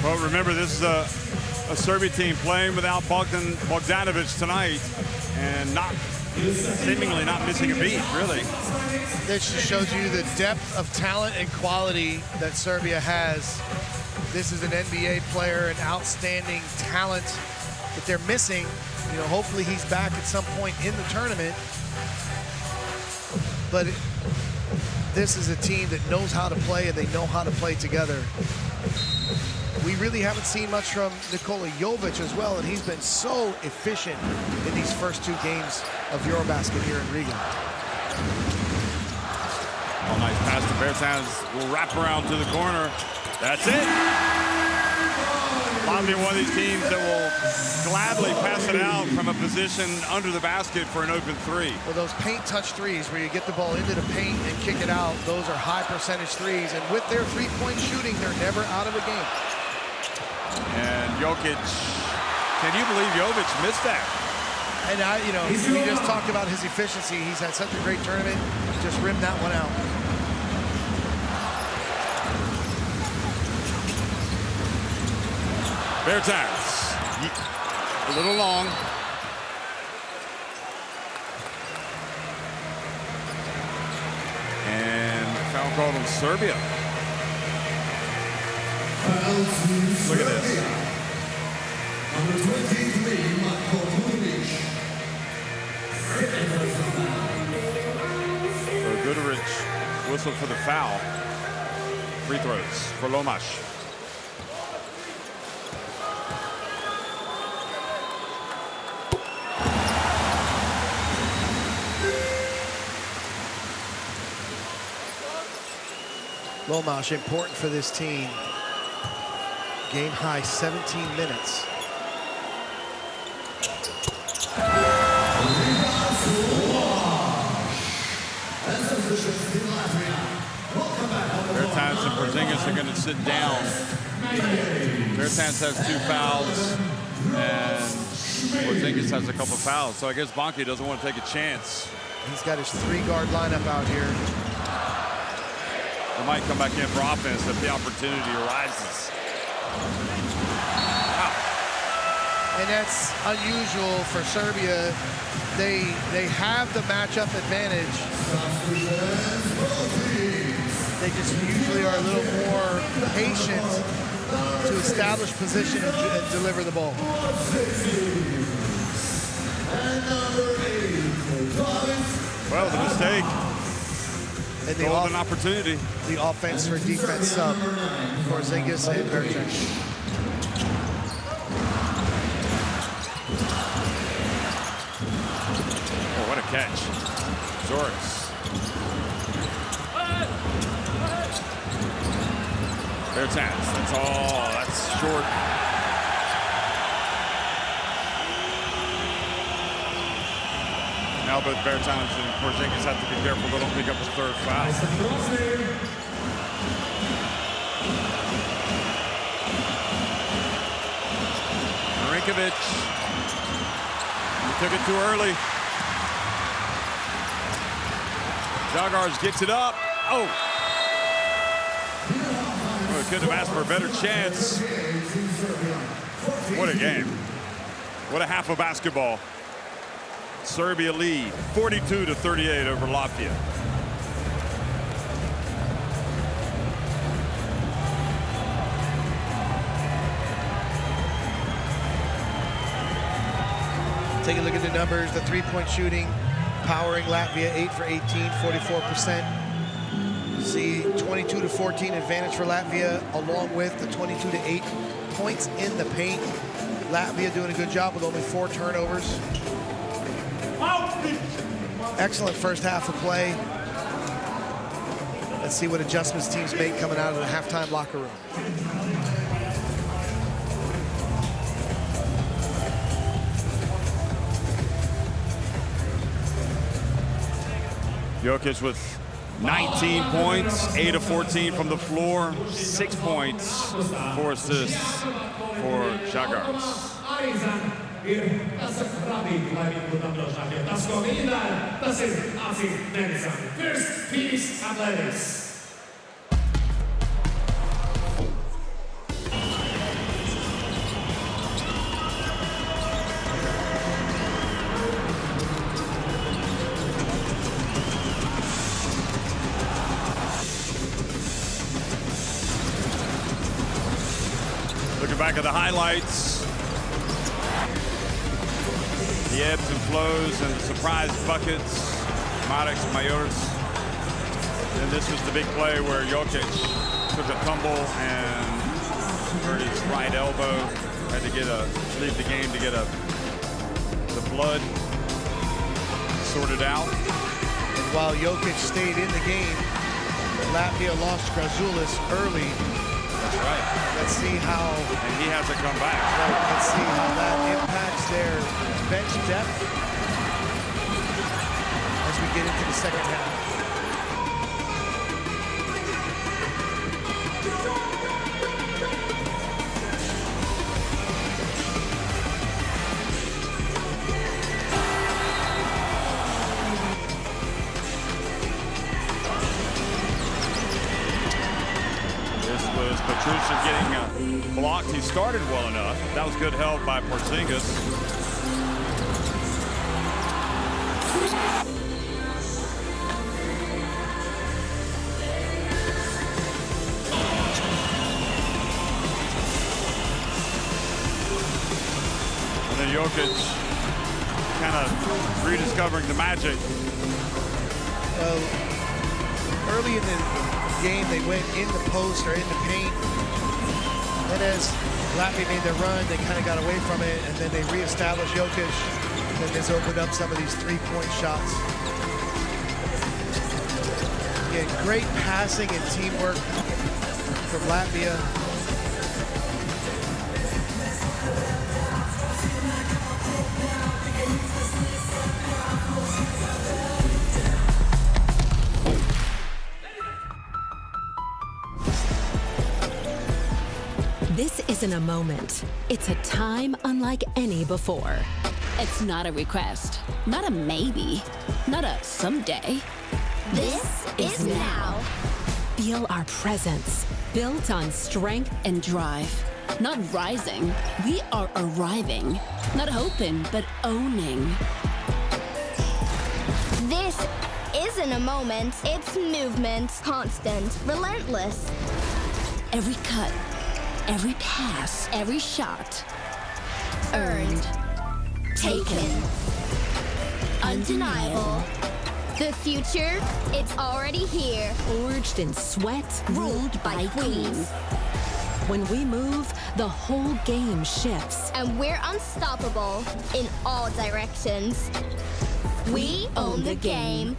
Well, remember, this is a Serbia team playing without Bogdanovic tonight, and seemingly not missing a beat, really. This just shows you the depth of talent and quality that Serbia has. This is an NBA player, an outstanding talent that they're missing. You know, hopefully he's back at some point in the tournament. But this is a team that knows how to play, and they know how to play together. We really haven't seen much from Nikola Jovic as well, and he's been so efficient in these first two games of EuroBasket here in Riga. Oh, nice pass to Bertans. Will wrap around to the corner. That's it. Latvia, one of these teams that will gladly pass it out from a position under the basket for an open three. Well, those paint touch threes where you get the ball into the paint and kick it out, those are high percentage threes. And with their three-point shooting, they're never out of a game. And Jokic, can you believe Jovic missed that? And we just talked about his efficiency. He's had such a great tournament. Just rimmed that one out. Bertans, a little long. And foul called on Serbia. Look at this. Number 23, Marko Guduric. So Guduric whistled for the foul. Free throws for Lomas. Lomas, important for this team. Game high 17 minutes. Bertans and Porzingis are going to sit down. Bertans has 2 fouls, and Porzingis has a couple fouls. So I guess Bonke doesn't want to take a chance. He's got his 3-guard lineup out here. They might come back in for offense if the opportunity arises. Wow. And that's unusual for Serbia. They have the matchup advantage. They just usually are a little more patient to establish position and deliver the ball. Well, the mistake. And Golden opportunity. The offense for defense sub for Porzingis and Bertans. Oh, what a catch. Zoris. Bertans, that's all. That's short. Now both Bertans and Porzingis have to be careful they don't pick up a 3rd foul. Stankovic. He took it too early. Žagars gets it up. Oh! Oh, couldn't have asked for a better chance. What a game. What a half of basketball. Serbia lead 42-38 over Latvia. Take a look at the numbers. The three-point shooting, powering Latvia 8 for 18, 44%. See 22-14 advantage for Latvia, along with the 22-8 points in the paint. Latvia doing a good job with only 4 turnovers. Excellent first half of play. Let's see what adjustments teams make coming out of the halftime locker room. Jokic with 19 points, 8 of 14 from the floor, 6 points, 4 assists for Žagars. First, Phoenix Athletics. Looking back at the highlights, the ebbs and flows and surprise buckets, Marek Majors. And this was the big play where Jokic took a tumble and hurt his right elbow. Had to leave the game to get the blood sorted out. And while Jokic stayed in the game, Latvia lost Grazulis early. That's right. Let's see how... And he hasn't come back. Right, let's see how that impacts their bench depth as we get into the second half. Petrushkin getting blocked. He started well enough. That was good help by Porzingis. And then Jokic kind of rediscovering the magic. Early in the game, they went in the post or in the paint. Then as Latvia made their run, they kind of got away from it, and then they reestablished Jokic. Then this opened up some of these three-point shots. Again, great passing and teamwork from Latvia. This isn't a moment. It's a time unlike any before. It's not a request, not a maybe, not a someday. This is now. Feel our presence, built on strength and drive. Not rising, we are arriving. Not hoping, but owning. This isn't a moment, it's movement. Constant, relentless. Every cut, every pass, every shot. Earned. Taken. Undeniable. The future, it's already here. Forged in sweat, Ruled by queens. When we move, the whole game shifts. And we're unstoppable in all directions. We own the game.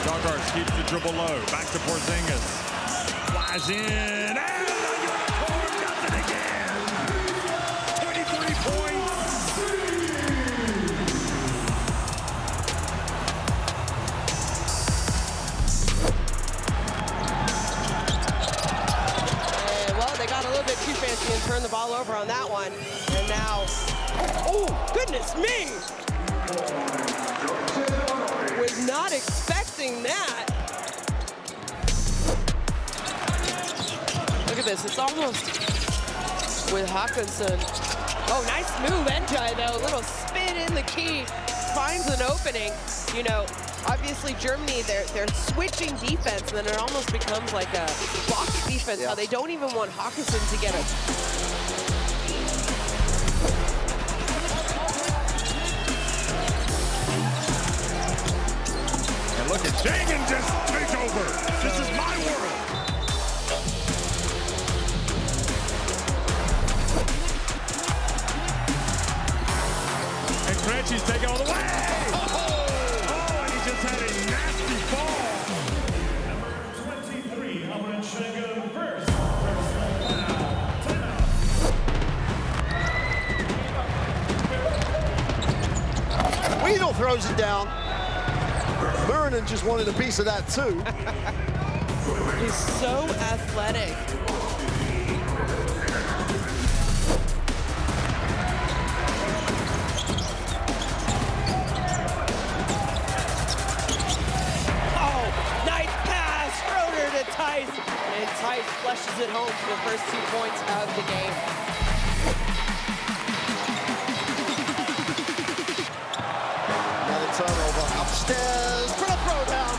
Žagars keeps the dribble low. Back to Porzingis. Flies in. And the unicorn does it again. 23 points. get too fancy and turn the ball over on that one. And now, oh, goodness me! Was not expecting that. Look at this, it's almost with Hawkinson. Oh, nice move, Enjai, though. Little spin in the key, finds an opening. You know, obviously Germany, they're switching defense, and then it almost becomes like a box defense, how they don't even want Hawkinson to get it. And look at Jagan just take over. This is my world. And Krejci's taking all the way. Oh, and he just had a nasty fall. Number 23, Albert Schengen first. Weedle throws it down. Murinen just wanted a piece of that too. He's so athletic. Oh, nice pass, Schroeder to Tice. And Tice flushes it home for the first 2 points of the game. Another turnover upstairs for a throwdown.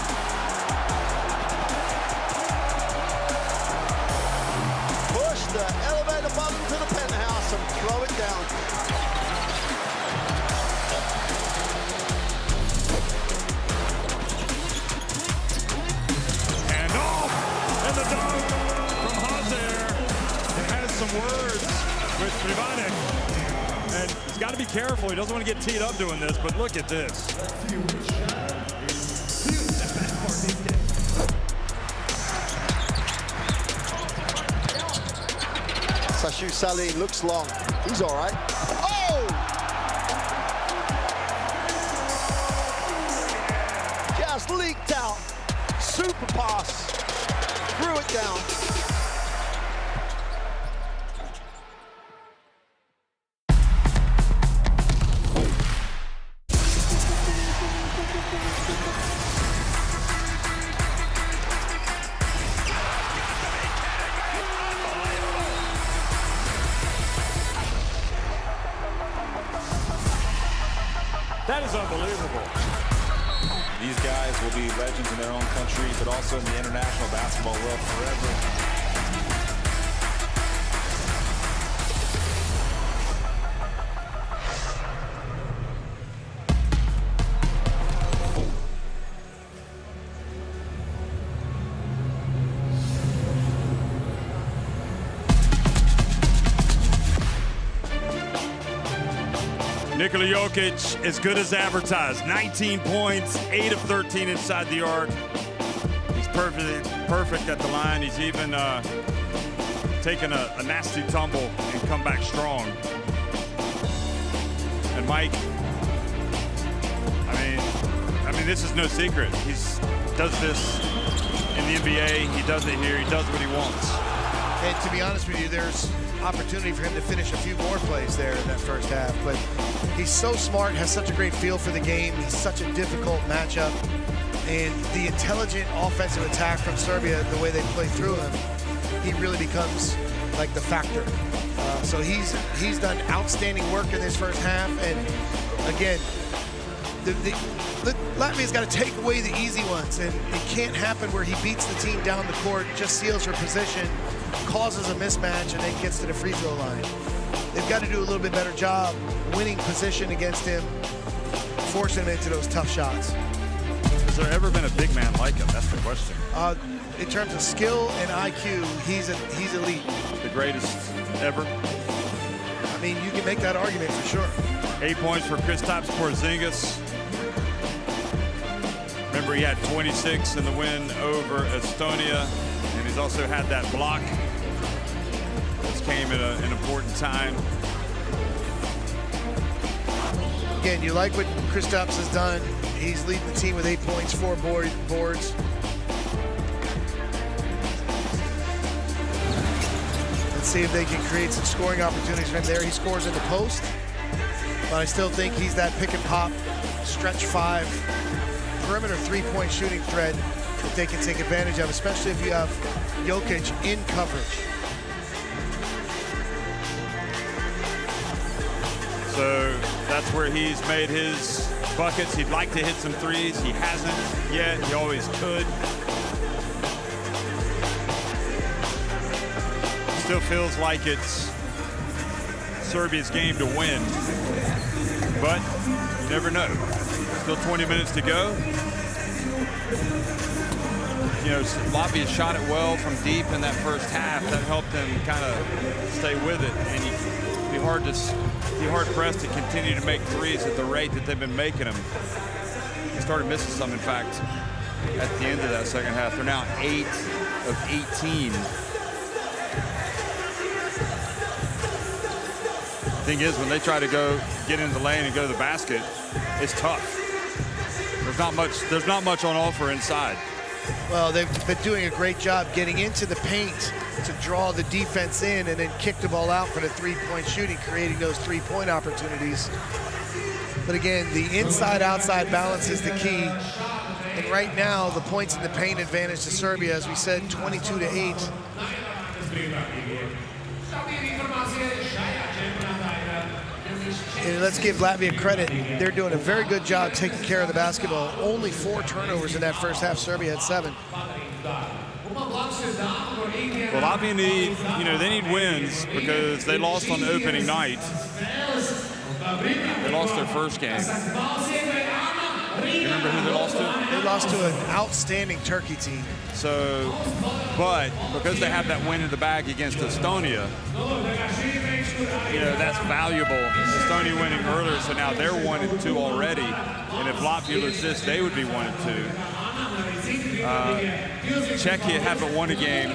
Push the elevator button to the penthouse and throw it down. And off, and the dunk from Hazer. It has some words with Trivanek. And he's got to be careful. He doesn't want to get teed up doing this, but look at this. Sashu Salim looks long. He's all right. Oh! Just leaked out. Super pass. Threw it down. That is unbelievable. These guys will be legends in their own country, but also in the international basketball world forever. Nikola Jokic, as good as advertised. 19 points, 8 of 13 inside the arc. He's perfect at the line. He's even taken a nasty tumble and come back strong. And Mike, I mean, this is no secret. He does this in the NBA. He does it here. He does what he wants. And to be honest with you, there's opportunity for him to finish a few more plays there in that first half. But he's so smart, has such a great feel for the game. He's such a difficult matchup. And the intelligent offensive attack from Serbia, the way they play through him, he really becomes like the factor. So he's done outstanding work in this first half. And again, Latvia's got to take away the easy ones. And it can't happen where he beats the team down the court, just seals her position, causes a mismatch, and then gets to the free throw line. They've got to do a little bit better job winning position against him, forcing him into those tough shots. Has there ever been a big man like him? That's the question. In terms of skill and IQ, he's elite. The greatest ever? I mean, you can make that argument for sure. 8 points for Kristaps Porzingis. Remember, he had 26 in the win over Estonia, and he's also had that block. This came at an important time. Again, you like what Kristaps has done. He's leading the team with 8 points, 4 boards. And see if they can create some scoring opportunities from there. He scores in the post, but I still think he's that pick and pop, stretch 5, perimeter 3-point shooting threat that they can take advantage of, especially if you have Jokic in coverage. So that's where he's made his buckets. He'd like to hit some threes. He hasn't yet. He always could. Still feels like it's Serbia's game to win, but you never know. Still 20 minutes to go. You know, Latvia shot it well from deep in that first half. That helped them kind of stay with it, and you'd be hard pressed to continue to make threes at the rate that they've been making them. They started missing some, in fact, at the end of that second half. They're now 8 of 18. Thing is, when they try to get into the lane and go to the basket, it's tough. There's not much on offer inside. Well, they've been doing a great job getting into the paint to draw the defense in and then kick the ball out for the 3-point shooting, creating those 3-point opportunities. But again, the inside-outside balance is the key. And right now, the points in the paint advantage to Serbia, as we said, 22-8. And let's give Latvia credit. They're doing a very good job taking care of the basketball. Only 4 turnovers in that first half. Serbia had 7. Well, Latvia they need wins because they lost on the opening night. They lost their first game. You remember who they lost to? They lost to an outstanding Turkey team. So, but because they have that win in the bag against Estonia, that's valuable. Estonia winning earlier, so now they're 1-2 already. And if Latvia loses this, they would be 1-2. Czechia haven't won a game.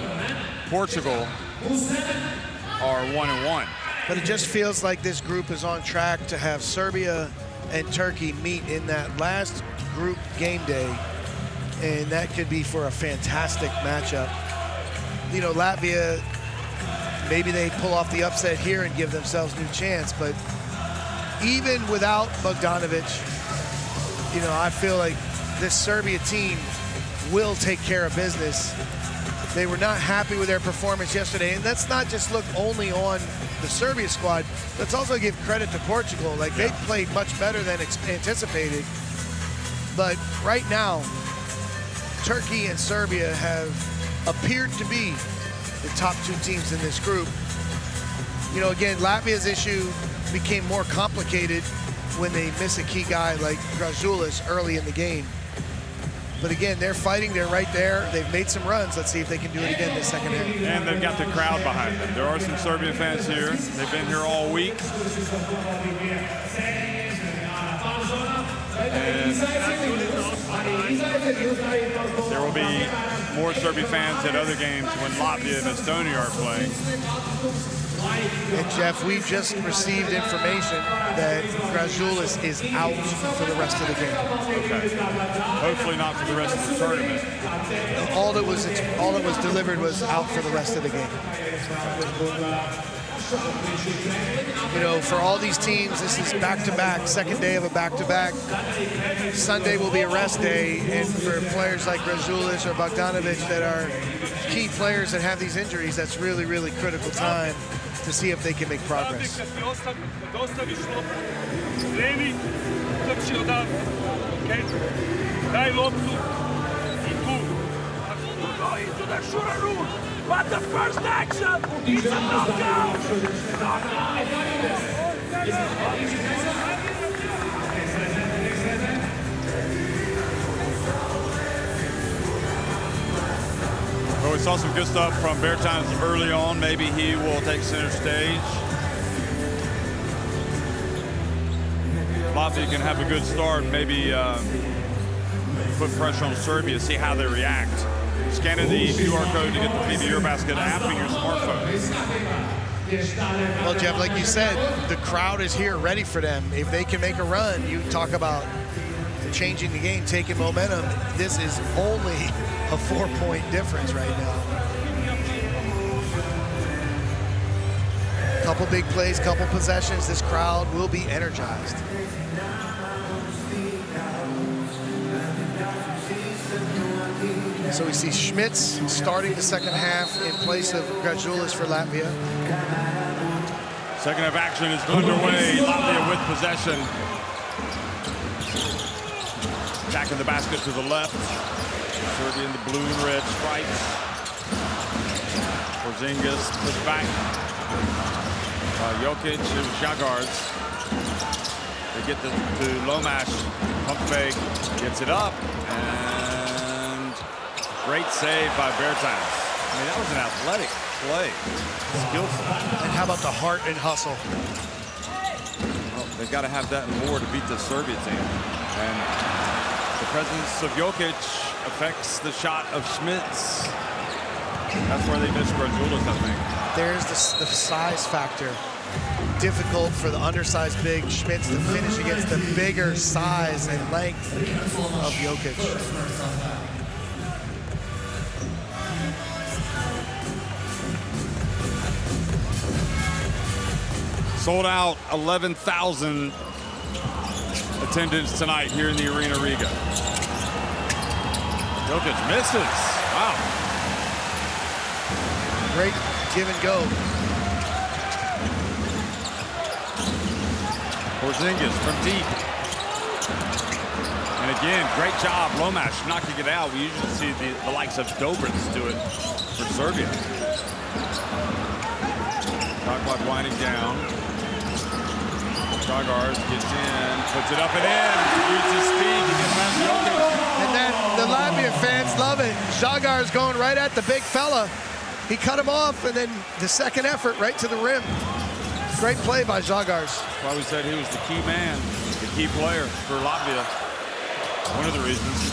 Portugal are 1-1. But it just feels like this group is on track to have Serbia and Turkey meet in that last group game day, and that could be for a fantastic matchup. Latvia, maybe they pull off the upset here and give themselves a new chance, but even without Bogdanovic, I feel like this Serbia team will take care of business. They were not happy with their performance yesterday, and let's not just look only on the Serbia squad. Let's also give credit to Portugal. They played much better than anticipated. But right now, Turkey and Serbia have appeared to be the top 2 teams in this group. Again, Latvia's issue became more complicated when they miss a key guy like Gražulis early in the game. But again, they're fighting. They're right there. They've made some runs. Let's see if they can do it again this second half. And they've got the crowd behind them. There are some Serbian fans here. They've been here all week. And there will be more Serbian fans at other games when Latvia and Estonia are playing. And Jeff, we just received information that Gražulis is out for the rest of the game. Okay. Hopefully not for the rest of the tournament. And all that was delivered was out for the rest of the game. For all these teams, this is back-to-back, second day of a back-to-back. Sunday will be a rest day, and for players like Gražulis or Bogdanovic that are key players that have these injuries, that's really, really critical time to see if they can make progress. But the first action is a knockout! Well, we saw some good stuff from Bertans early on. Maybe he will take center stage. Latvia can have a good start. Maybe put pressure on Serbia, see how they react. Scan the QR code to get the FIBA EuroBasket app on your smartphone. Well, Jeff, like you said, the crowd is here ready for them. If they can make a run, you talk about changing the game, taking momentum. This is only a 4-point difference right now. Couple big plays, couple possessions. This crowd will be energized. So we see Schmitz starting the second half in place of Grajulis for Latvia. Second half action is underway. Latvia with possession. Attacking the basket to the left. Serbia in the blue and red stripes. Porzingis pushed back. Jokic and Žagars. They get to Lomash. Pump fake. Gets it up. And great save by Bertans. I mean, that was an athletic play. Skillful. And how about the heart and hustle? Well, they've got to have that and more to beat the Serbia team. And the presence of Jokic affects the shot of Schmitz. That's where they missed Grajulis, I think. There's the size factor. Difficult for the undersized big Schmitz to finish against the bigger size and length of Jokic. Sold out 11,000 attendance tonight here in the Arena Riga. Jokic misses. Wow. Great give and go. Porzingis from deep. And again, great job, Lomash knocking it out. We usually see the likes of Dobrins do it for Serbia. Shot clock winding down. Žagars gets in, puts it up and in, uses speed to get past Jokic. And then the Latvian fans love it. Žagars going right at the big fella. He cut him off, and then the second effort right to the rim. Great play by Žagars. That's why we said he was the key man, the key player for Latvia. One of the reasons.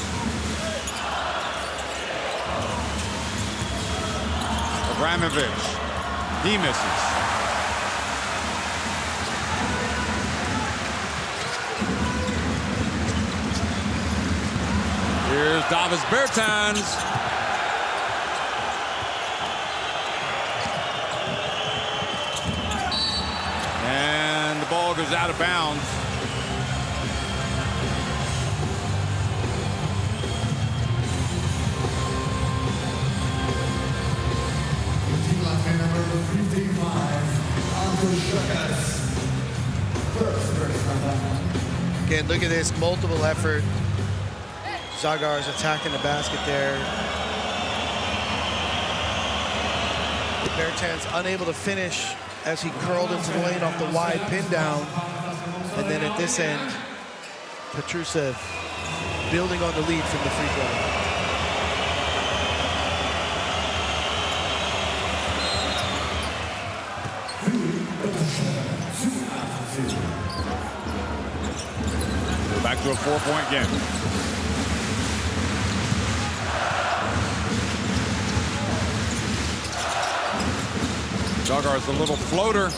Abramovich, he misses. Here's Davis Bertans. And the ball goes out of bounds. Again, look at this multiple effort. Žagars attacking the basket there. Bertans unable to finish as he curled into the lane off the wide pin down. And then at this end, Petrusev building on the lead from the free throw. Back to a 4-point game. Žagars a little floater,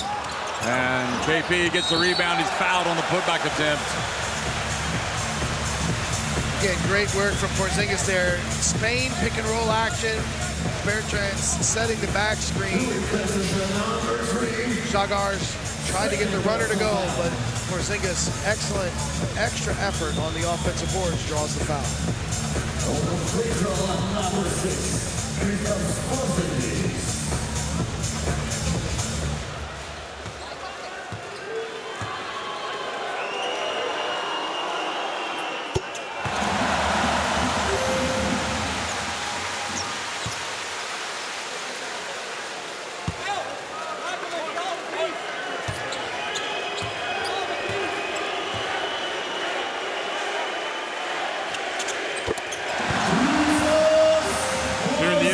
and KP gets the rebound. He's fouled on the putback attempt. Again, great work from Porzingis there. Spain pick and roll action. Bertans setting the back screen. Žagars tried to get the runner to go, but Porzingis, excellent extra effort on the offensive boards, draws the foul.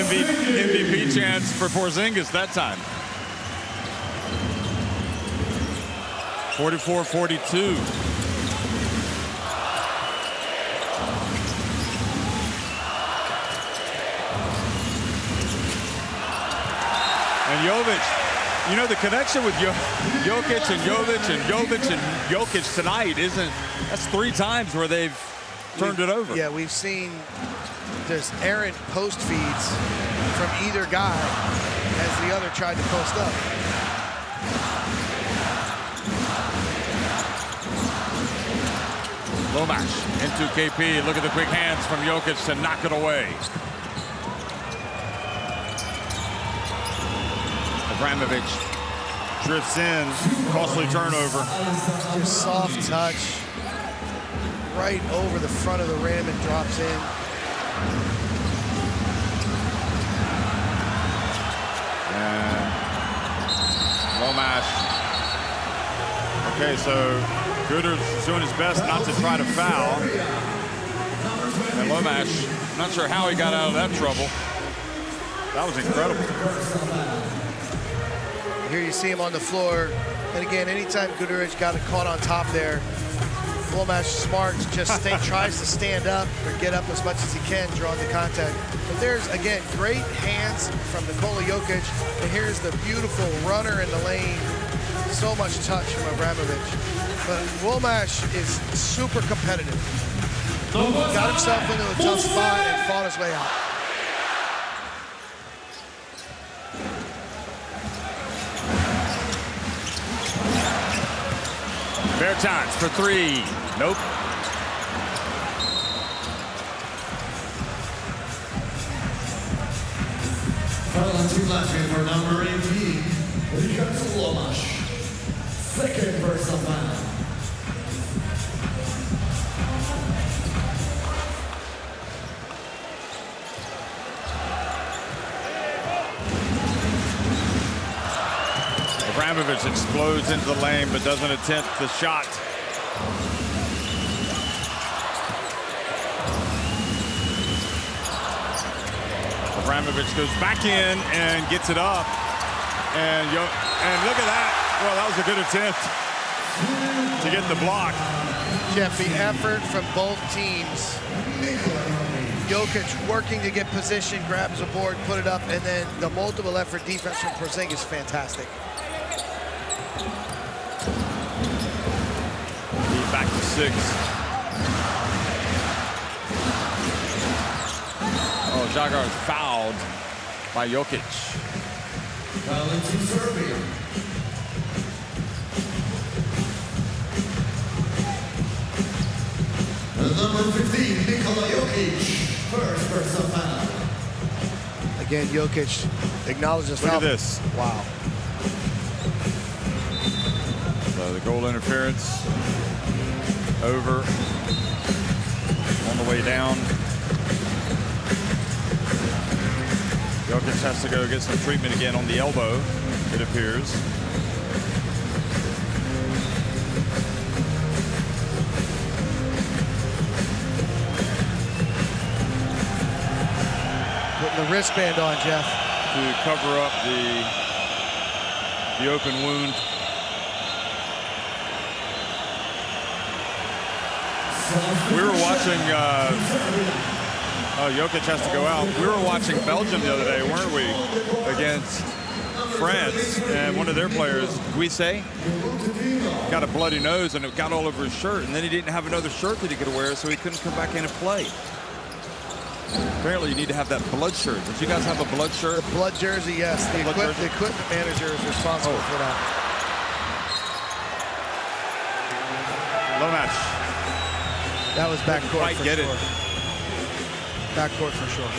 MVP chance for Porzingis that time. 44-42. And Jovic, you know, the connection with Jokic and Jovic and Jovic and Jokic tonight that's 3 times where they've turned it over. Yeah, we've seen there's errant post feeds from either guy as the other tried to post up. Lomash into KP. Look at the quick hands from Jokic to knock it away. Abramovich drifts in, costly turnover. Just soft touch, right over the front of the rim and drops in. And Lomash. Okay, so Gooder's doing his best not to try to foul. And Lomash, not sure how he got out of that trouble. That was incredible. Here you see him on the floor. And again, anytime Guduric got it caught on top there, Lomash smart, just tries to stand up or get up as much as he can, drawing the contact. But there's, again, great hands from Nikola Jokic. And here's the beautiful runner in the lane. So much touch from Abramovich. But Lomash is super competitive. Got himself into a tough spot and fought his way out. Bertans for three. Nope. Foul on Team Latvia for number 18, Rihards Lomash. Second personal foul. Abramovich explodes into the lane but doesn't attempt the shot. Abramovich goes back in and gets it up. And look at that. Well, that was a good attempt to get the block. Jeff, the effort from both teams. Jokic working to get position, grabs a board, put it up, and then the multiple effort defense from Porzingis is fantastic. He's back to 6. Oh, Jagar is fouled by Jokic. Foul into Serbia. Number 15, Nikola Jokic. First personal foul. Again, Jokic acknowledges foul. Look at this. Wow. So the goal interference over on the way down. Jokic has to go get some treatment again on the elbow, it appears. Putting the wristband on, Jeff. To cover up the open wound. We were watching, Jokic has to go out. We were watching Belgium the other day, weren't we? Against France, and one of their players, Guisse, got a bloody nose and it got all over his shirt, and then he didn't have another shirt that he could wear, so he couldn't come back in and play. Apparently you need to have that blood shirt. Did you guys have a blood shirt? The blood jersey, yes. The equipment manager is responsible for that. Lomash. That was backcourt for get sure. it. Backcourt for sure.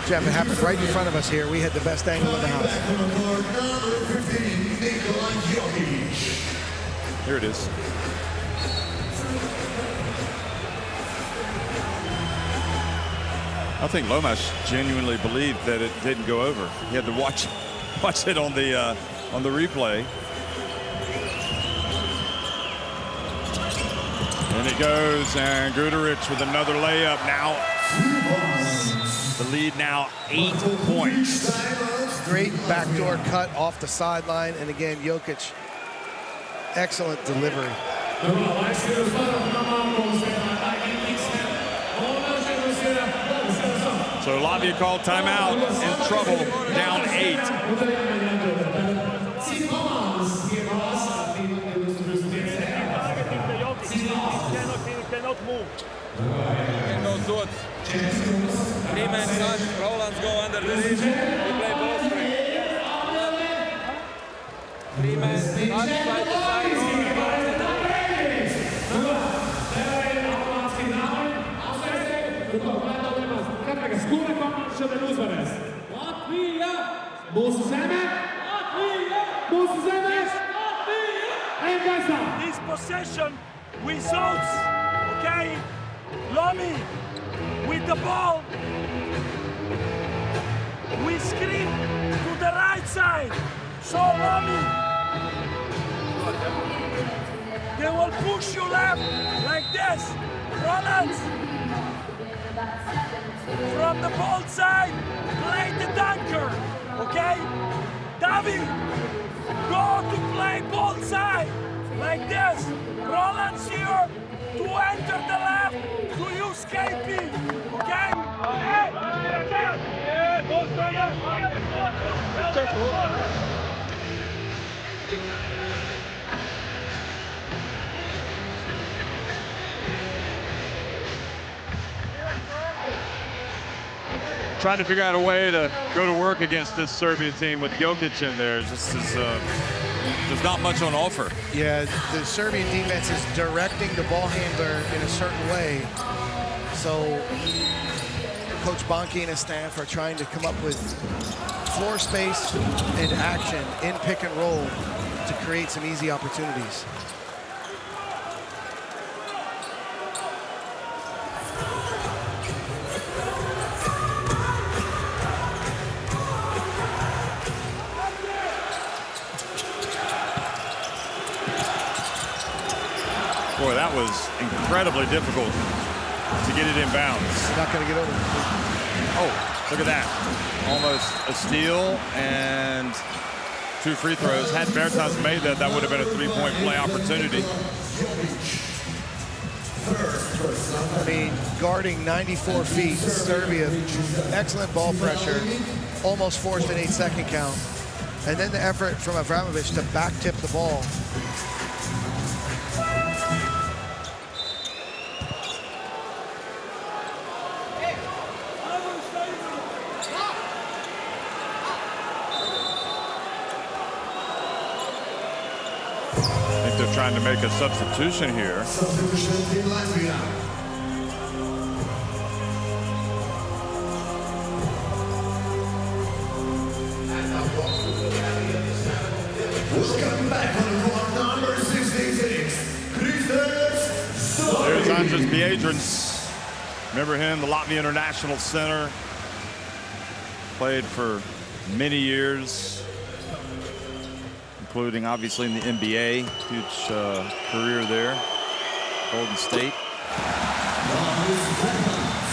Jeff, it happened right in front of us here. We had the best angle in the house. Here it is. I think Lomash genuinely believed that it didn't go over. He had to watch it on the replay. And it goes, and Guduric with another layup. Now the lead now 8 points. Great backdoor cut off the sideline, and again, Jokic, excellent delivery. So Latvia called timeout, in trouble, down 8. Cannot do it. 3-man touch, Rollins go under the rim, we play ball screen. 3-man touch, side to side, Rollins go under the rim. šodien uzvarēs. Latvija! Mūsu zeme! Latvija! Mūsu zeme! Latvija! Ejam gaisā! This possession results, okay? Lomi with the ball. We screen to the right side. So Lomi, they will push you left like this. Rollins, from the ball side, play the dunker, okay? Davi, go to play ball side like this. Rollins here to enter the left to use KP, okay? Trying to figure out a way to go to work against this Serbia team with Jokic in there. There's not much on offer. Yeah, the Serbian defense is directing the ball handler in a certain way. So Coach Bonke and his staff are trying to come up with floor space and action in pick and roll to create some easy opportunities. Boy, that was incredibly difficult to get it in bounds. Not going to get over. Oh, look at that. Almost a steal and 2 free throws. Had Bertans made that, that would have been a 3-point play opportunity. I mean, guarding 94 feet, Serbia, excellent ball pressure, almost forced an 8-second count. And then the effort from Avramovic to back tip the ball. They're trying to make a substitution here. Substitution in Latvia. Welcome back on court number 66. There's Andras Biedrans. Remember him, the Latvia international center. Played for many years, including obviously in the NBA, huge career there. Golden State.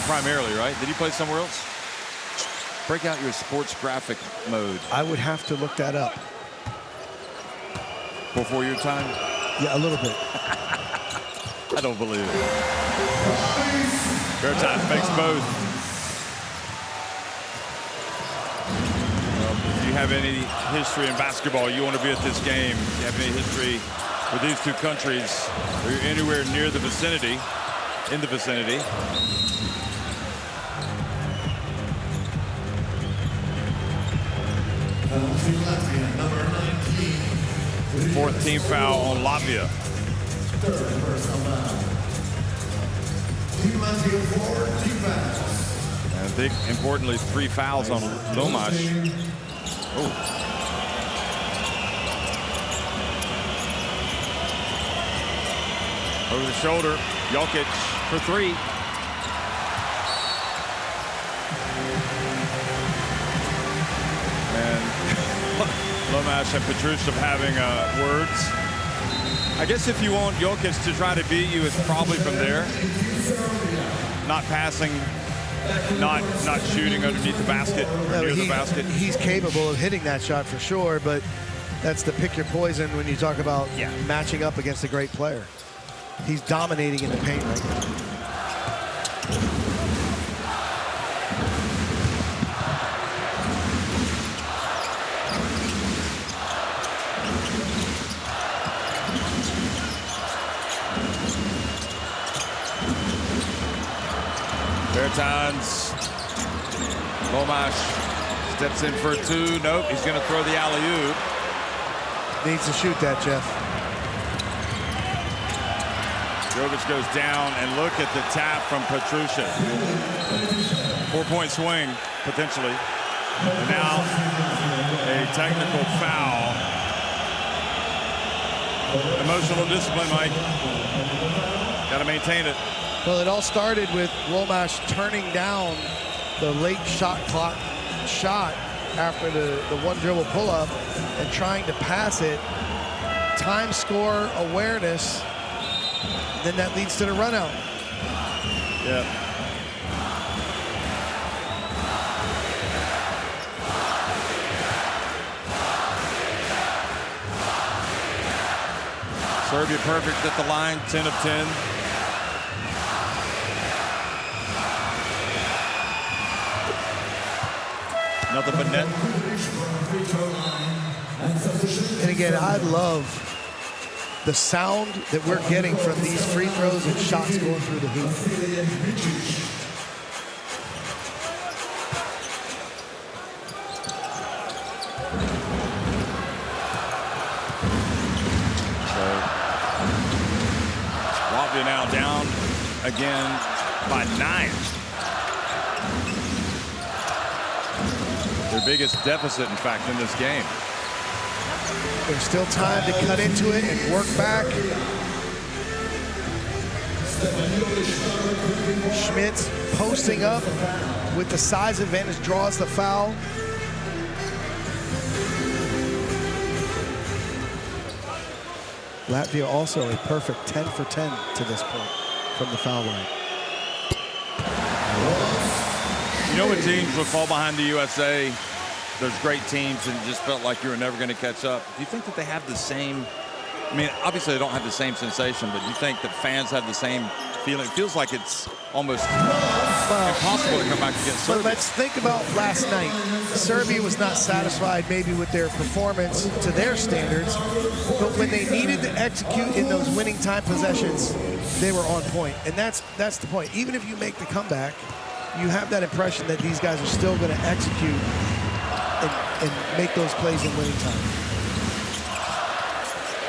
Primarily, right? Did he play somewhere else? Break out your sports graphic mode. I would have to look that up. Before your time? Yeah, a little bit. I don't believe it. Bertans makes both. If you have any history in basketball, you want to be at this game. If you have any history with these two countries, or you're anywhere near the vicinity, in the vicinity. 4th team foul on Latvia. Third personal foul. Team Latvia 4 team fouls. And I think, importantly, 3 fouls on Lomash. Oh. Over the shoulder, Jokic for 3. And Lomash and Petrushchev having words. I guess if you want Jokic to try to beat you, it's probably from there. Not passing, not shooting underneath the basket, or near the basket. He's capable of hitting that shot for sure, but that's the pick your poison when you talk about matching up against a great player. He's dominating in the paint right now. Bertans. Lomash steps in for 2. Nope, he's going to throw the alley-oop. Needs to shoot that, Jeff. Jovic goes down, and look at the tap from Petrushchev. 4-point swing, potentially. And now a technical foul. Emotional discipline, Mike. Got to maintain it. Well, it all started with Lomash turning down the late shot clock shot after the one dribble pull-up and trying to pass it. Time, score, awareness. Then that leads to the run out. Yeah. Serbia perfect at the line, 10 of 10. Nothing but net. And again, I love the sound that we're getting from these free throws and shots going through the hoop. Latvia now down again by 9. Their biggest deficit, in fact, in this game. There's still time to cut into it and work back. Schmitz posting up with the size advantage, draws the foul. Latvia also a perfect 10 for 10 to this point from the foul line. You know when teams would fall behind the USA, there's great teams and it just felt like you were never going to catch up. Do you think that they have the same, I mean, obviously they don't have the same sensation, but do you think that fans have the same feeling? It feels like it's almost impossible to come back against Serbia. But let's think about last night. Serbia was not satisfied maybe with their performance to their standards, but when they needed to execute in those winning time possessions, they were on point. And that's the point. Even if you make the comeback, you have that impression that these guys are still going to execute and make those plays in winning time.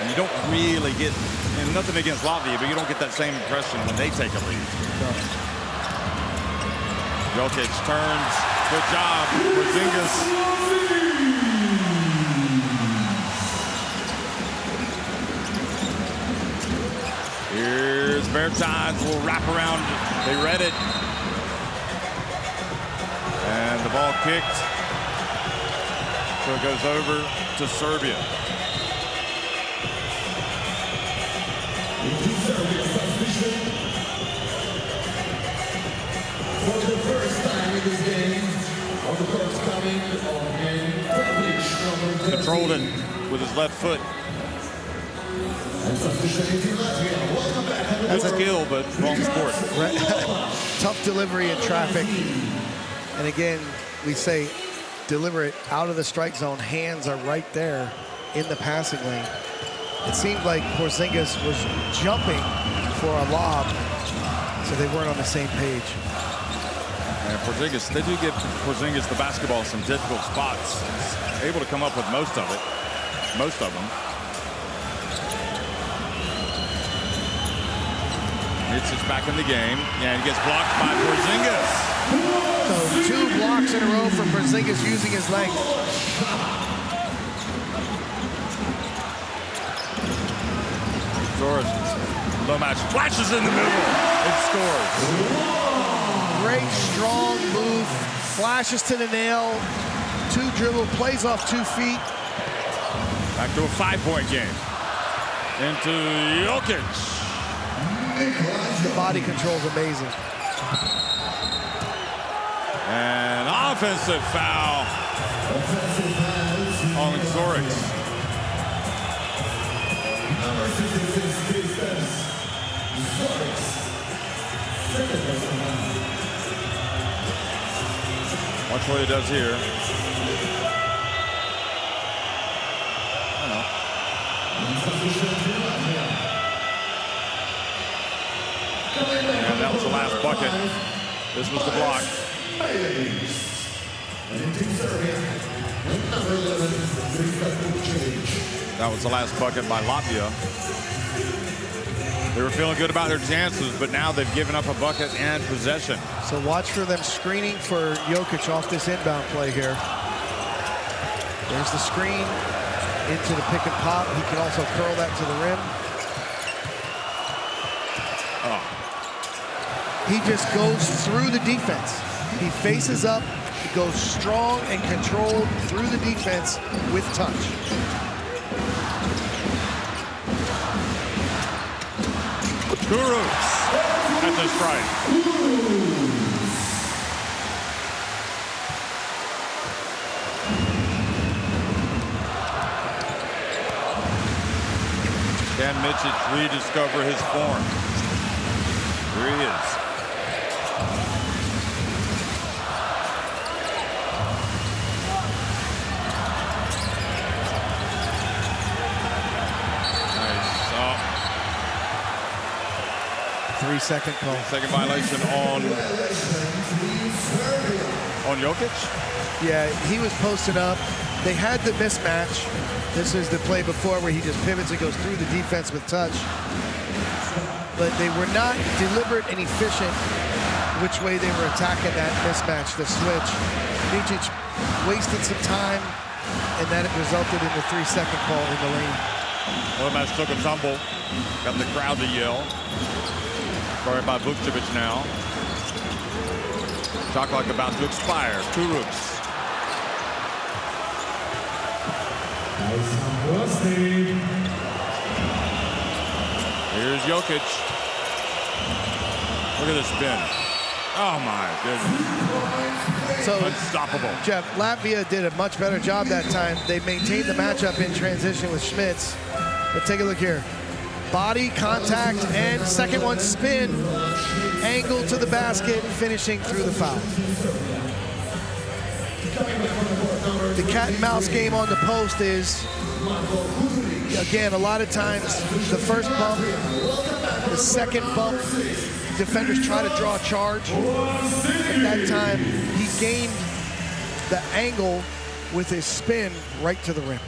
And you don't really get, and nothing against Latvia, but you don't get that same impression when they take a lead. No. Jokic turns. Good job, Porzingis. Here's Bertans, will wrap around. They read it. And the ball kicked. So it goes over to Serbia. For the first time in this game, on the court coming on game, Controlled it with his left foot. That's a skill, but wrong sport. Tough delivery in traffic. And again, we say deliver it out of the strike zone. Hands are right there in the passing lane. It seemed like Porzingis was jumping for a lob, so they weren't on the same page. And Porzingis, they do give Porzingis the basketball some difficult spots. He's able to come up with most of it, most of them. It's back in the game. Yeah, he gets blocked by Porzingis. So 2 blocks in a row for Porzingis using his length. Lomash flashes in the middle and scores. Great strong move, flashes to the nail, 2 dribble, plays off 2 feet. Back to a 5-point game. Into Jokic. The body control is amazing. And offensive foul on Zoric. Watch what he does here. And that was the last bucket. This was the block. That was the last bucket by Latvia. They were feeling good about their chances, but now they've given up a bucket and possession. So watch for them screening for Jokic off this inbound play here. There's the screen into the pick and pop. He can also curl that to the rim. Oh. He just goes through the defense. He faces up, he goes strong and controlled through the defense with touch. Gurus at the strike. Can Micic rediscover his form? Here he is. Nice. Oh. 3-second call. Second violation on Jokic? Yeah, he was posted up. They had the mismatch. This is the play before where he just pivots and goes through the defense with touch. But they were not deliberate and efficient which way they were attacking that mismatch, the switch. Micic wasted some time, and that it resulted in the 3-second call in the lane. Lomas took a tumble. Got the crowd to yell. Started by Vukcevic now. Shot clock about to expire. Kurucs. Here's Jokic. Look at this spin. Oh my goodness. So unstoppable. Jeff, Latvia did a much better job that time. They maintained the matchup in transition with Schmitz. But take a look here. Body contact and second one spin. Angle to the basket, finishing through the foul. The cat and mouse game on the post is, again, a lot of times the first bump, the second bump, defenders try to draw a charge. At that time, he gained the angle with his spin right to the rim.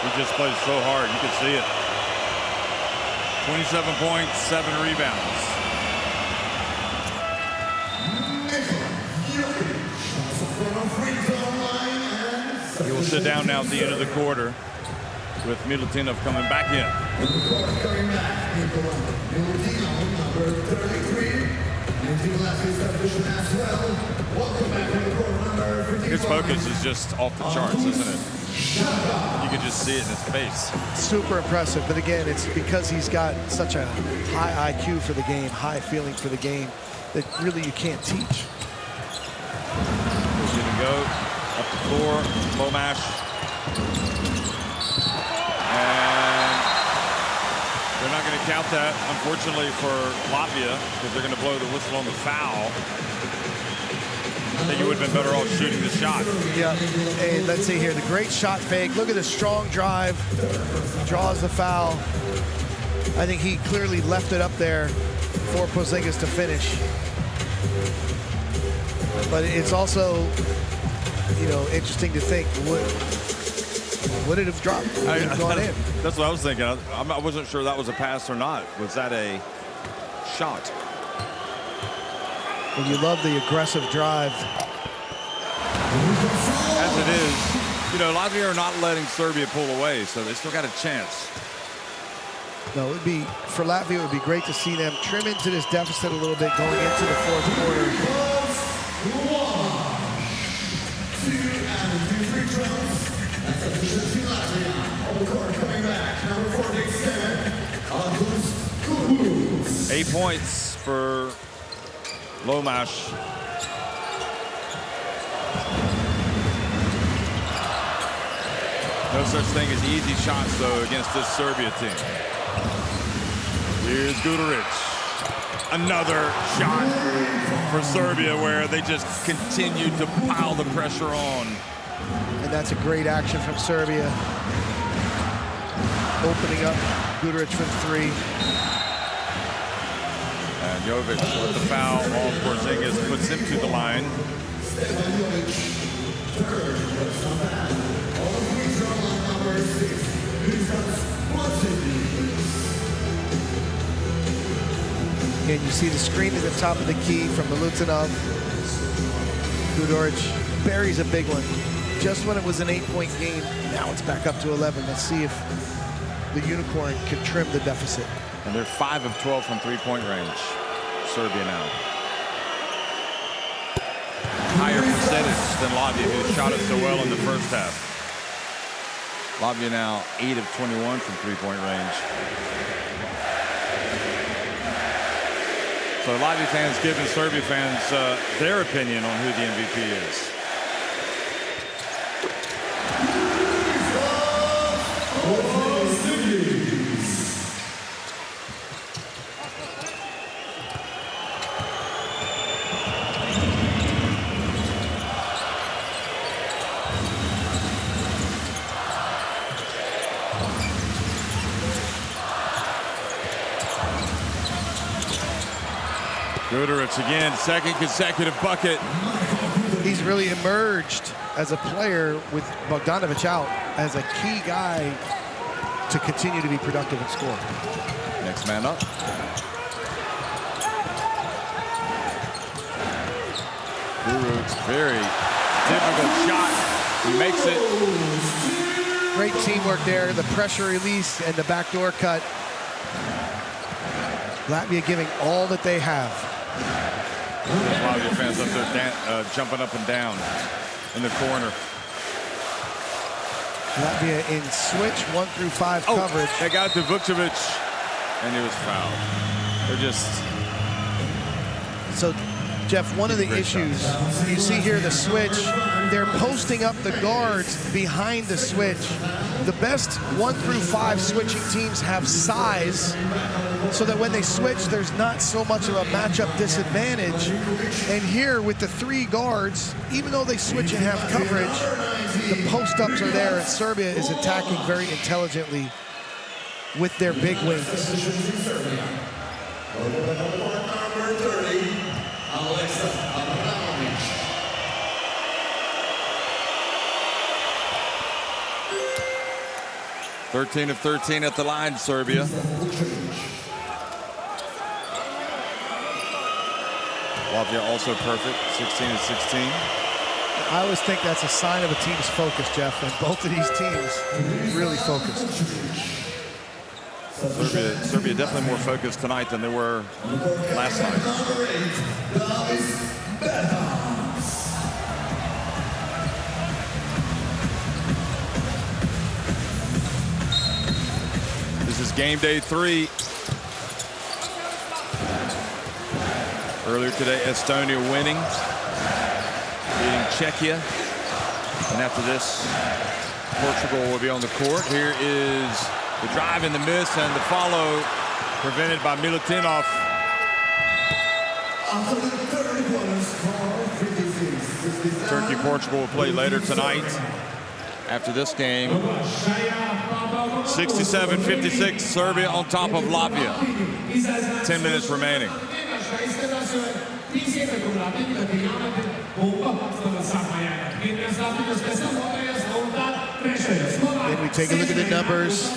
He just plays so hard, you can see it. 27 points, 7 rebounds. He will sit down now at the end of the quarter with Milutinov coming back in. His focus is just off the charts, isn't it? You can just see it in his face. Super impressive, but again, it's because he's got such a high IQ for the game, high feeling for the game, that really you can't teach. He's gonna go up the floor, Lomash. And they're not gonna count that, unfortunately, for Latvia, because they're gonna blow the whistle on the foul. I think you would have been better off shooting the shot. Yeah, hey, let's see here, the great shot fake. Look at the strong drive, draws the foul. I think he clearly left it up there for Porzingis to finish. But it's also, you know, interesting to think, would it have dropped? Would it have gone in? That's what I was thinking. I wasn't sure that was a pass or not. Was that a shot? And you love the aggressive drive. As it is, you know, Latvia are not letting Serbia pull away, so they still got a chance. No, it would be, for Latvia, it would be great to see them trim into this deficit a little bit going into the fourth quarter. Eight 8 points for Lomash. No such thing as easy shots, though, against this Serbia team. Here's Guduric. Another shot for Serbia where they just continue to pile the pressure on. And that's a great action from Serbia. Opening up Guduric for three. And Jovic with the foul on Porzingis puts him to the line. And you see the screen at the top of the key from Milutinov. Guduric buries a big one. Just when it was an 8-point game, now it's back up to 11. Let's see if the Unicorn can trim the deficit. And they're 5 of 12 from three-point range. Serbia now. Higher percentage than Latvia, who shot it so well in the first half. Latvia now 8 of 21 from three-point range. So Latvia fans giving Serbia fans their opinion on who the MVP is. Guduric again, second consecutive bucket. He's really emerged as a player with Bogdanovic out as a key guy to continue to be productive and score. Next man up. Guduric, very difficult shot. He makes it. Great teamwork there, the pressure release and the backdoor cut. Latvia giving all that they have. Latvia fans up there jumping up and down in the corner. Latvia in switch 1 through 5 coverage. They got to Vukcevic, and he was fouled. They're just... So, Jeff, one of the issues, you see here the switch, they're posting up the guards behind the switch. The best 1 through 5 switching teams have size so that when they switch, there's not so much of a matchup disadvantage. And here with the 3 guards, even though they switch and have coverage, the post-ups are there, and Serbia is attacking very intelligently with their big wings. Number 30, Alexa Abramovich. 13 of 13 at the line, Serbia. Latvia also perfect, 16 of 16. I always think that's a sign of a team's focus, Jeff, and both of these teams really focused. Serbia definitely more focused tonight than they were last night. This is game day 3. Earlier today, Estonia winning, beating Czechia. And after this, Portugal will be on the court. Here is the drive and the miss, and the follow prevented by Milutinov. Turkey, Portugal will play later tonight. After this game, 67-56, Serbia on top of Latvia. 10 minutes remaining. Then we take a look at the numbers.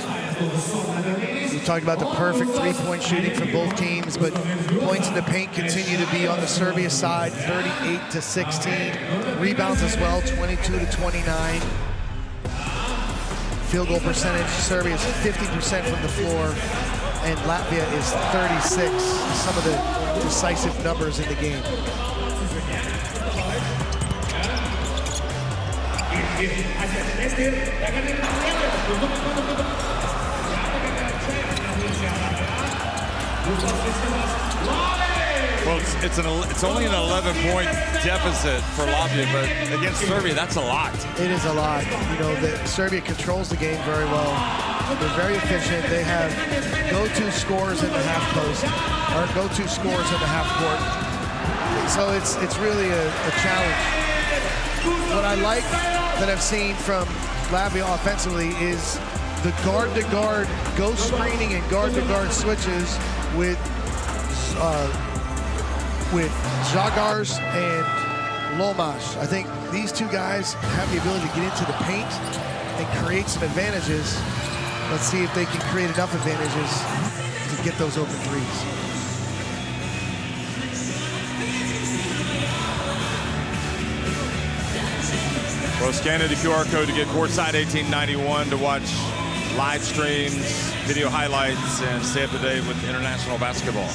We talked about the perfect three-point shooting from both teams, but points in the paint continue to be on the Serbia side, 38-16. Rebounds as well, 22-29. Field goal percentage, Serbia is 50% from the floor, and Latvia is 36. Some of the decisive numbers in the game. Well, it's only an 11-point deficit for Latvia, but against Serbia, that's a lot. It is a lot. You know, Serbia controls the game very well. They're very efficient. They have go-to scorers in the half post, or go-to scorers in the half court. So it's really a challenge. What I like that I've seen from Latvia offensively is the guard-to-guard ghost screening and guard-to-guard switches with Zagars and Lomas. I think these two guys have the ability to get into the paint and create some advantages. Let's see if they can create enough advantages to get those open threes. Well, scan the QR code to get Courtside 1891 to watch live streams, video highlights, and stay up to date with international basketball.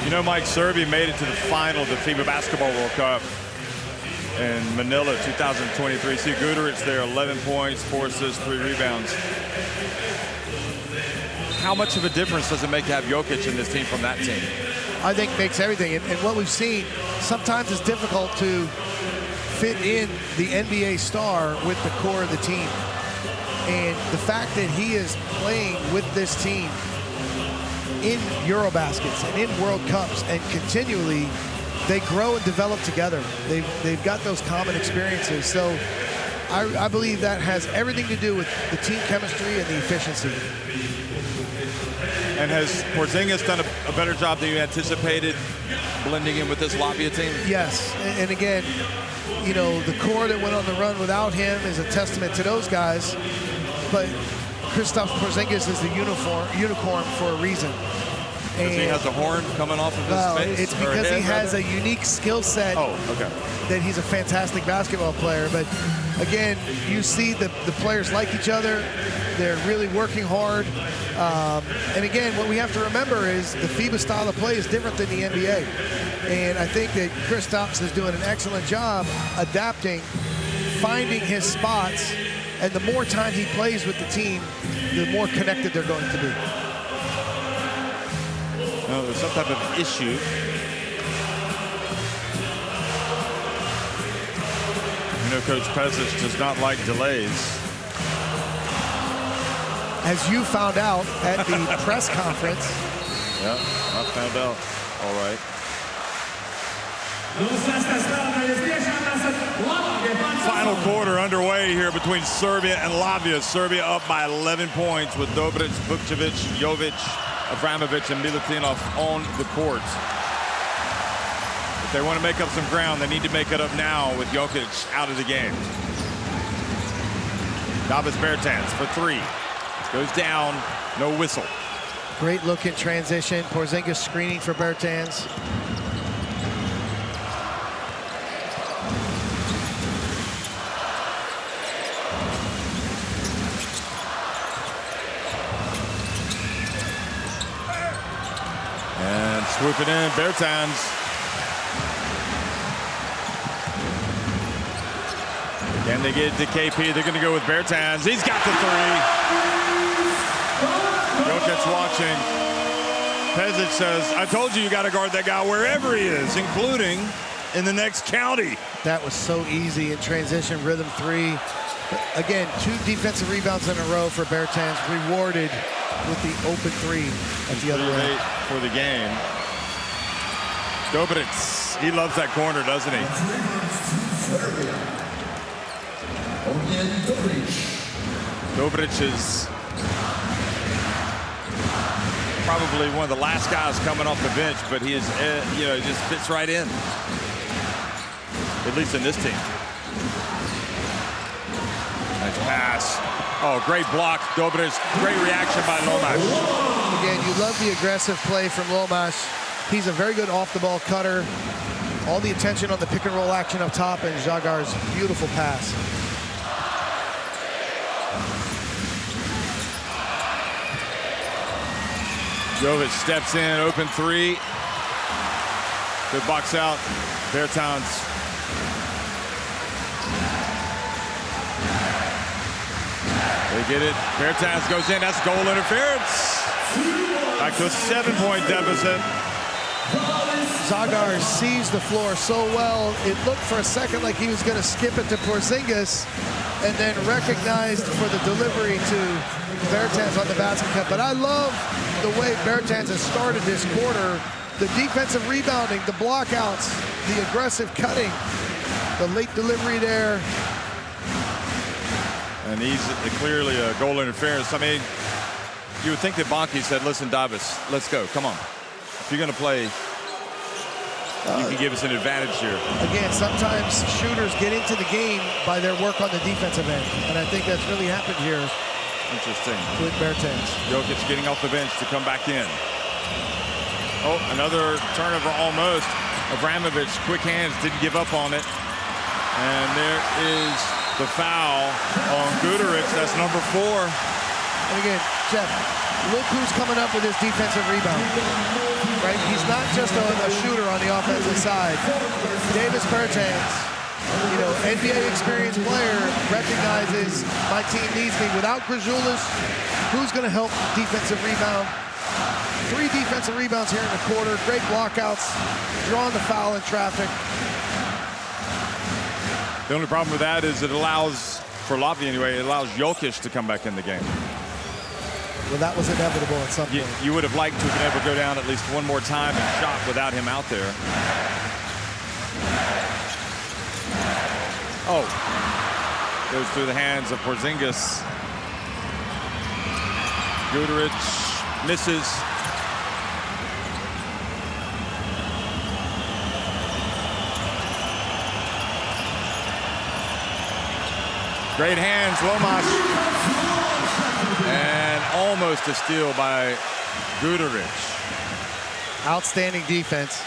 You know, Mike, Serbia made it to the final of the FIBA Basketball World Cup in Manila 2023. See Guduric there, 11 points, 4 assists, 3 rebounds. How much of a difference does it make to have Jokic in this team from that team? I think it makes everything. And what we've seen, sometimes it's difficult to fit in the NBA star with the core of the team. And the fact that he is playing with this team in EuroBaskets and in World Cups and continually, they grow and develop together. They've got those common experiences. So I believe that has everything to do with the team chemistry and the efficiency. And has Porzingis done a better job than you anticipated blending in with this Latvia team? Yes, and again, you know, the core that went on the run without him is a testament to those guys, but Kristaps Porzingis is the unicorn for a reason. Because he has a horn coming off of his face? It's because he has a unique skill set. Oh, okay. That he's a fantastic basketball player. But again, you see the players like each other. They're really working hard. And again, what we have to remember is the FIBA style of play is different than the NBA. And I think that Kristaps is doing an excellent job adapting, finding his spots, and the more time he plays with the team, the more connected they're going to be. No, there's some type of issue. You know, Coach Pezic does not like delays. As you found out at the press conference. Yeah, I found out. All right. Final quarter underway here between Serbia and Latvia. Serbia up by 11 points with Dobric, Vukcevic, Jovic, Avramovic, and Milutinov on the court. If they want to make up some ground, they need to make it up now with Jokic out of the game. Davis Bertans for 3. Goes down, no whistle. Great look in transition. Porzingis screening for Bertans. And swooping in, Bertans. Can they get it to KP? They're going to go with Bertans. He's got the 3. Jokic watching. Pezic says, I told you got to guard that guy wherever he is, including in the next county. That was so easy in transition, rhythm 3. Again, 2 defensive rebounds in a row for Bertans, rewarded with the open 3 at the other end. For the game. Dobric, he loves that corner, doesn't he? Dobric is probably one of the last guys coming off the bench, but he is, you know, just fits right in. At least in this team. Nice pass. Oh, great block, Dobric. Great reaction by Lomas. Again, you love the aggressive play from Lomas. He's a very good off-the-ball cutter. All the attention on the pick-and-roll action up top, and Žagar's beautiful pass. Jovic steps in, open 3. Good box out. Bertans. They get it. Bertans goes in. That's goal interference. Back to a 7-point deficit. Žagar sees the floor so well. It looked for a second like he was going to skip it to Porzingis and then recognized for the delivery to Bertans on the basket cut. But I love the way Bertans has started this quarter. The defensive rebounding, the blockouts, the aggressive cutting, the late delivery there. And he's clearly a goal interference. I mean, You would think that Bonke said, listen, Davis, let's go. Come on. If you're going to play, you can give us an advantage here. Again, sometimes shooters get into the game by their work on the defensive end. And I think that's really happened here. Interesting. With Bertans. Jokic getting off the bench to come back in. Oh, another turnover almost. Abramovich, quick hands, didn't give up on it. And there is the foul on Guduric. That's number 4. And again, Jeff, look who's coming up with his defensive rebound. Right? He's not just a shooter on the offensive side. Davis Bertans, you know, NBA experienced player, recognizes my team needs me. Without Grzoulis, who's going to help defensive rebound? 3 defensive rebounds here in the quarter. Great blockouts, drawing the foul in traffic. The only problem with that is it allows, for Latvia anyway, it allows Jokic to come back in the game. Well, that was inevitable at some point. You would have liked to have been able to go down at least one more time and shot without him out there. Oh. Goes through the hands of Porzingis. Guduric misses. Great hands, Lomas. And almost a steal by Guduric. Outstanding defense.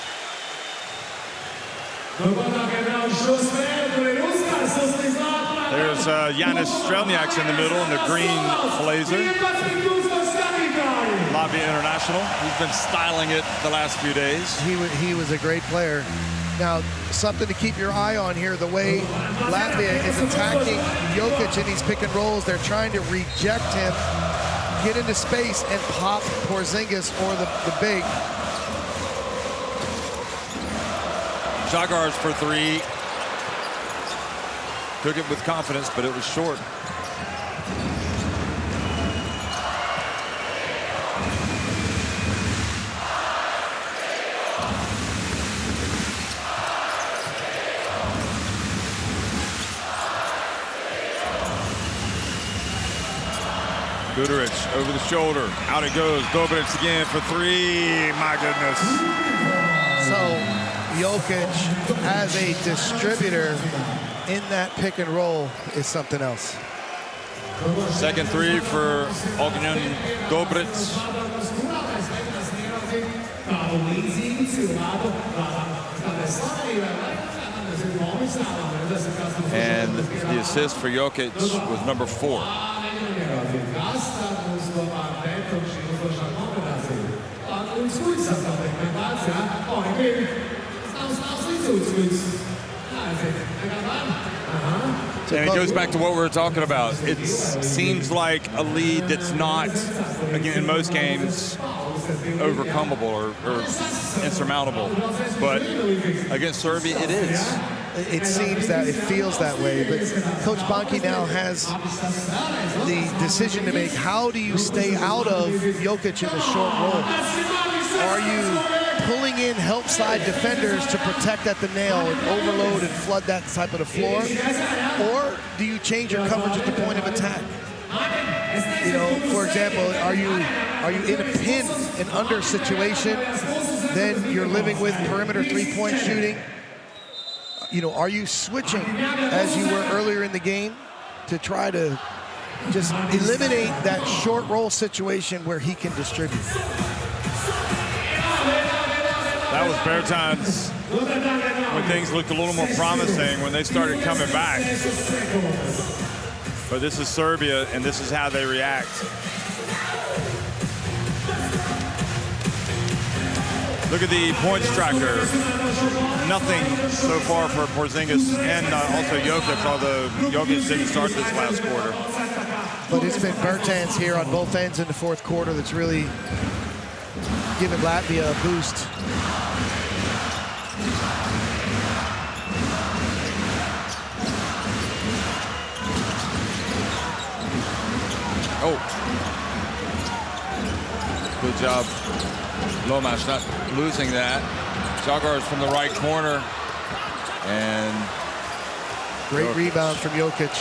There's Janis Strelniaks in the middle in the green blazer. Latvia international. He's been styling it the last few days. He was a great player. Now, something to keep your eye on here, the way Latvia is attacking Jokic in these pick and rolls. They're trying to reject him, get into space, and pop Porzingis or the big. Žagars for 3. Took it with confidence, but it was short. Guduric over the shoulder. Out it goes. Dobric again for 3. My goodness. So Jokic as a distributor in that pick and roll is something else. Second 3 for Ognjen Dobric. And the assist for Jokic was number 4. And it goes back to what we were talking about. It seems like a lead that's not, again, in most games, overcomable or insurmountable. But against Serbia, it is. It seems that, it feels that way. But Coach Bonke now has the decision to make. How do you stay out of Jokic in the short roll? Are you pulling in help side defenders to protect at the nail and overload and flood that type of the floor? Or do you change your coverage at the point of attack? You know, for example, are you in a pin and under situation? Then you're living with perimeter 3-point shooting. You know, are you switching as you were earlier in the game to try to just eliminate that short roll situation where he can distribute? That was Bertans when things looked a little more promising, when they started coming back. But this is Serbia, and this is how they react. Look at the points tracker. Nothing so far for Porzingis and also Jokic, although Jokic didn't start this last quarter. But it's been Bertans here on both ends in the fourth quarter that's really given Latvia a boost. Oh. Good job. Lomas not losing that. Žagars from the right corner. And great Jokic. Rebound from Jokic.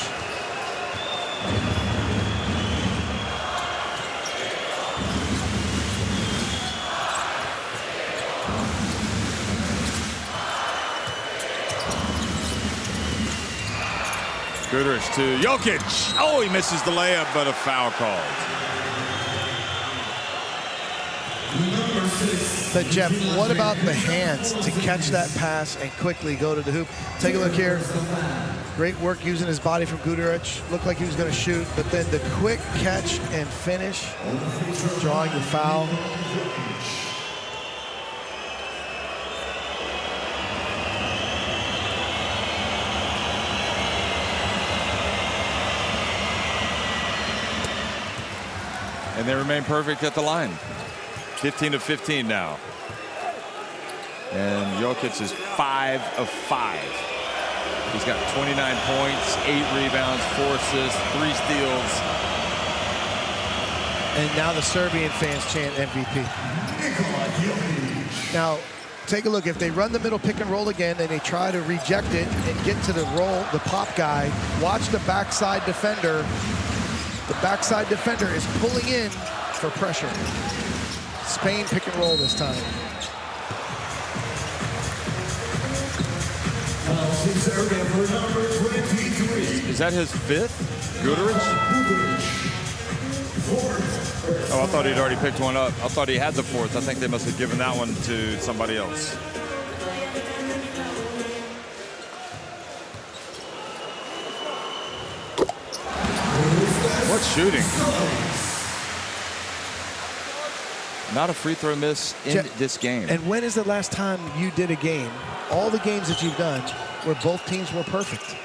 Guduric to Jokic. Oh, he misses the layup, but a foul called. But Jeff, what about the hands to catch that pass and quickly go to the hoop? Take a look here. Great work using his body from Guduric. Looked like he was going to shoot, but then the quick catch and finish, drawing the foul. And they remain perfect at the line. 15 of 15 now. And Jokic is 5 of 5. He's got 29 points, 8 rebounds, 4 assists, 3 steals. And now the Serbian fans chant MVP. Now, take a look. If they run the middle pick and roll again and they try to reject it and get to the roll, the pop guy, watch the backside defender. The backside defender is pulling in for pressure. Spain pick and roll this time. Is that his 5th? Guduric? Oh, I thought he'd already picked one up. I thought he had the 4th. I think they must have given that one to somebody else. What shooting? Not a free throw miss in this game. And when is the last time you did a game, all the games that you've done, where both teams were perfect?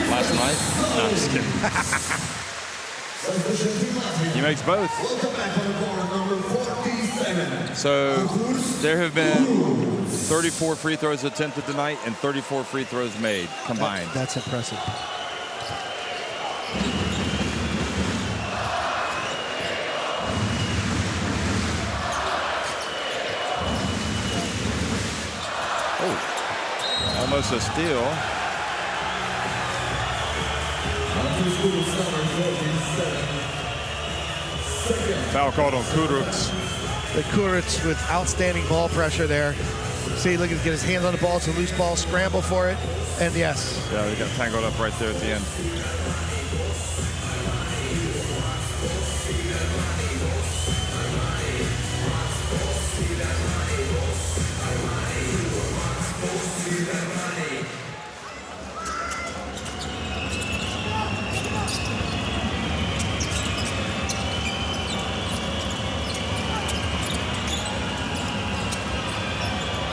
Last night? No, I'm just kidding. He makes both. So there have been 34 free throws attempted tonight and 34 free throws made combined. That's impressive. Almost a steal. Foul called on Guduric. The Guduric with outstanding ball pressure there. See, look at get his hands on the ball. It's a loose ball, scramble for it, and yes. Yeah, they got tangled up right there at the end.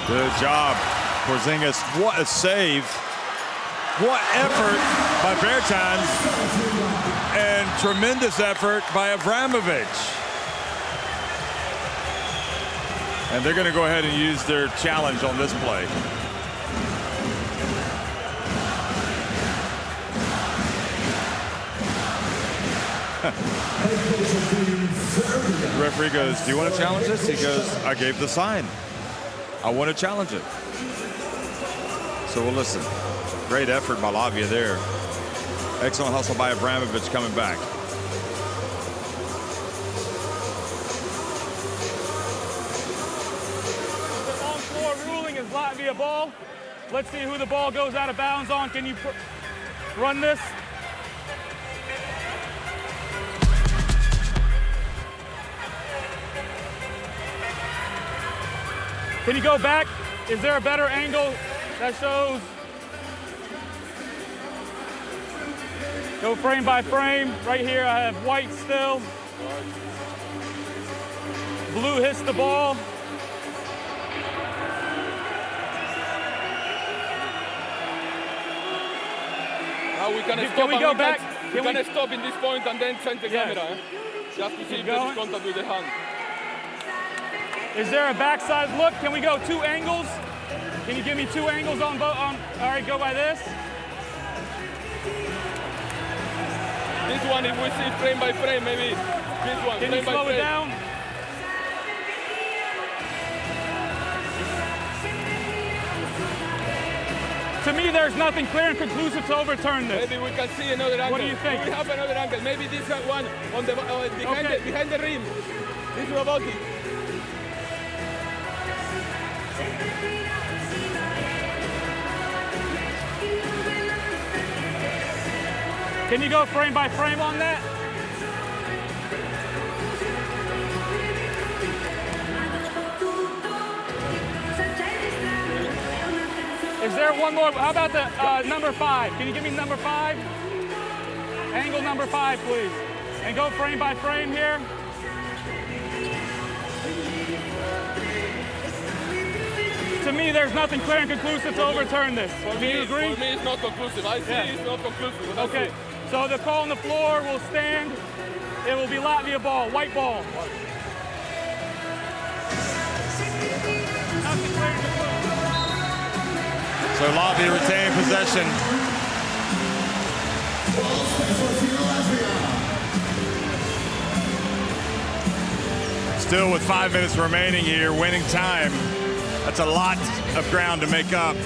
Good job, Porzingis. What a save. What effort by Bertans. And tremendous effort by Abramovich. And they're going to go ahead and use their challenge on this play. The referee goes, do you want to challenge this? He goes, I gave the sign. I want to challenge it. So we'll listen. Great effort by Latvia there. Excellent hustle by Abramovich coming back. The on-floor ruling is Latvia ball. Let's see who the ball goes out of bounds on. Can you run this? Can you go back? Is there a better angle that shows? Go frame by frame. Right here I have white still. Blue hits the ball. Now we can stop. Can we go back? We can stop in this point and then change the camera. Just to see if there is contact with the hand. Is there a backside look? Can we go 2 angles? Can you give me 2 angles on both? All right, go by this. This one, if we see frame by frame, maybe this one. Can you slow it down? To me, there's nothing clear and conclusive to overturn this. Maybe we can see another angle. What do you think? We have another angle. Maybe this one on the behind the rim. This is about it. Can you go frame by frame on that? Is there one more? How about the number 5? Can you give me number 5? Angle number 5, please. And go frame by frame here. To me, there's nothing clear and conclusive to overturn this. Do you agree? For me, it's not conclusive. I see it's not conclusive. Okay, so the call on the floor will stand. It will be Latvia ball, white ball. So Latvia retain possession. Still with 5 minutes remaining here, winning time. That's a lot of ground to make up.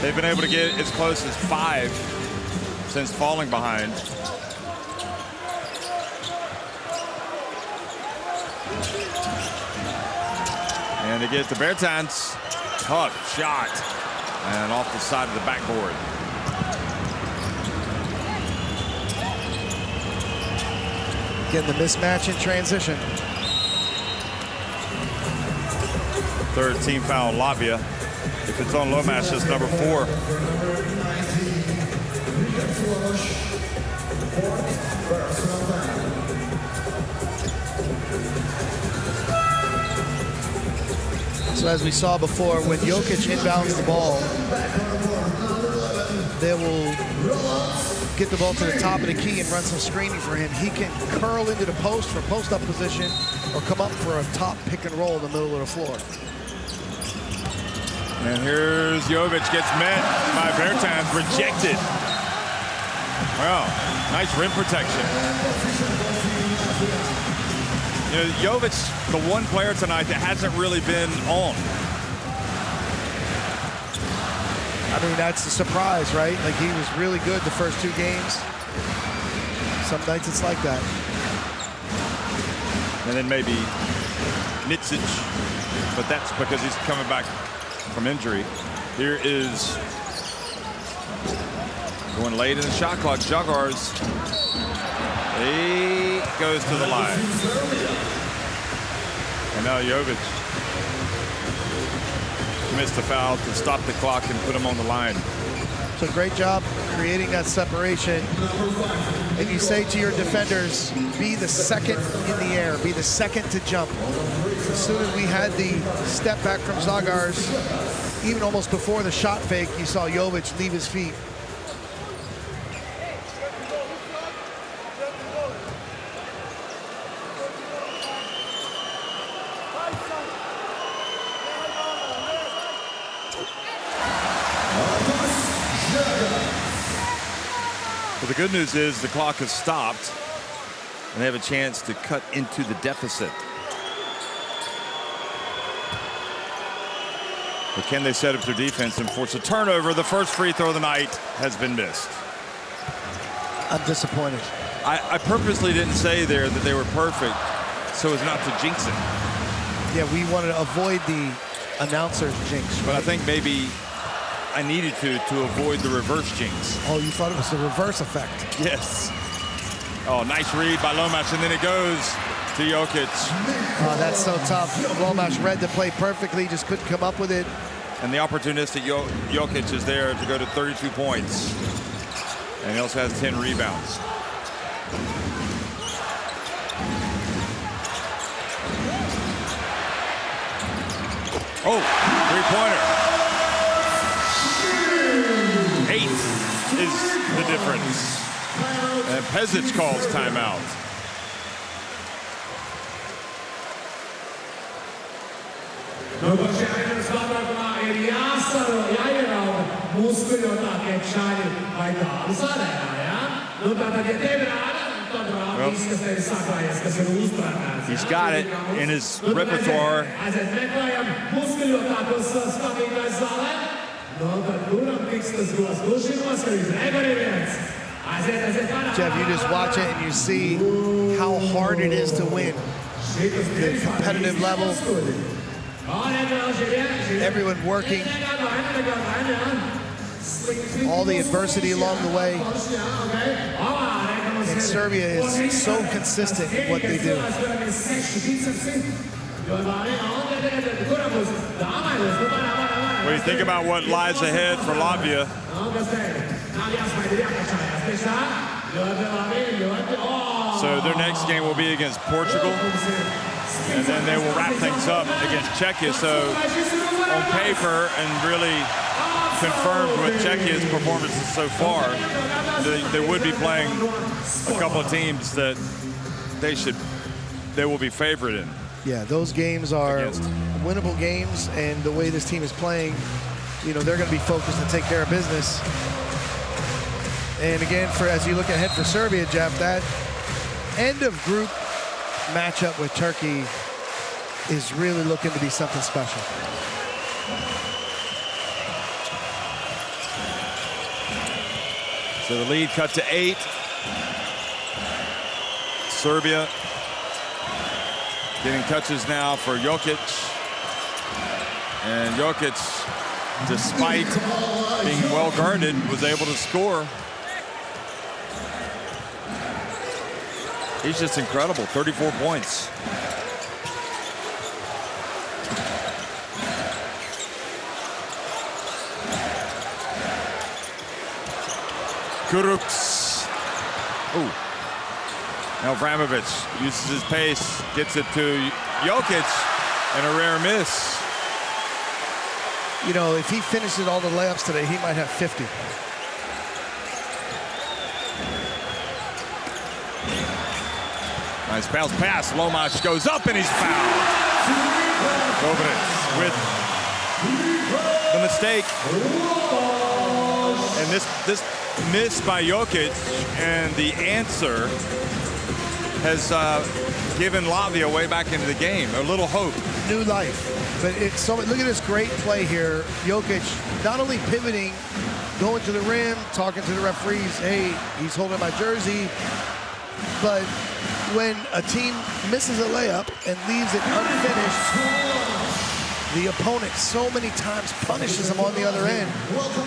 They've been able to get as close as 5 since falling behind. And they get the Bertans. Tough shot. And off the side of the backboard. Getting the mismatch in transition. Third team foul, Latvia. If it's on Lomash, it's number 4. So as we saw before, when Jokic inbounds the ball, they will get the ball to the top of the key and run some screening for him. He can curl into the post for post-up position or come up for a top pick and roll in the middle of the floor. And here's Jovic, gets met by Bertans, rejected. Well, nice rim protection. You know, Jovic, the one player tonight that hasn't really been on. I mean, that's the surprise, right? Like, he was really good the first 2 games. Some nights it's like that. And then maybe Nitsic, but that's because he's coming back from injury. Here is going late in the shot clock. Žagars. He goes to the line. And now Jovic missed the foul to stop the clock and put him on the line. So great job creating that separation. And you say to your defenders, be the second in the air, be the second to jump. As soon as we had the step back from Žagars, even almost before the shot fake, you saw Jovic leave his feet. Well, the good news is the clock has stopped and they have a chance to cut into the deficit. But can they set up their defense and force a turnover? The first free throw of the night has been missed. I'm disappointed. I purposely didn't say there that they were perfect so as not to jinx it. Yeah, we wanted to avoid the announcer's jinx. Right? But I think maybe I needed to avoid the reverse jinx. Oh, you thought it was the reverse effect? Yes. Oh, nice read by Lomash, and then it goes to Jokic. Oh, that's so tough. Lomash read the play perfectly, just couldn't come up with it. And the opportunistic Jokic is there to go to 32 points. And he also has 10 rebounds. Oh, three-pointer. 8 is the difference. And Pezic calls timeout. Well, he's got it in his repertoire. Jeff, you just watch it and you see how hard it is to win. The competitive level, everyone working. all the adversity along the way. And Serbia is so consistent in what they do. When you think about what lies ahead for Latvia, so their next game will be against Portugal, and then they will wrap things up against Czechia. So on paper, and really confirmed with Czechia's performances so far, they would be playing a couple of teams that they will be favored in. Yeah, those games are winnable games, and the way this team is playing, you know, they're going to be focused to take care of business. And again, as you look ahead for Serbia, Jeff, that end of group matchup with Turkey is really looking to be something special. So the lead cut to 8. Serbia getting touches now for Jokic. And Jokic, despite being well guarded, was able to score. He's just incredible, 34 points. Kuruks. Ooh. Now Vramovic uses his pace, gets it to Jokic, and a rare miss. You know, if he finishes all the layups today, he might have 50. Nice bounce pass. Lomash goes up and he's fouled. Kovacic with the mistake. And this miss by Jokic, and the answer has given Latvia way back into the game. A little hope. New life. But it's so, look at this great play here. Jokic not only pivoting, going to the rim, talking to the referees, hey, he's holding my jersey, but when a team misses a layup and leaves it unfinished, the opponent so many times punishes them on the other end.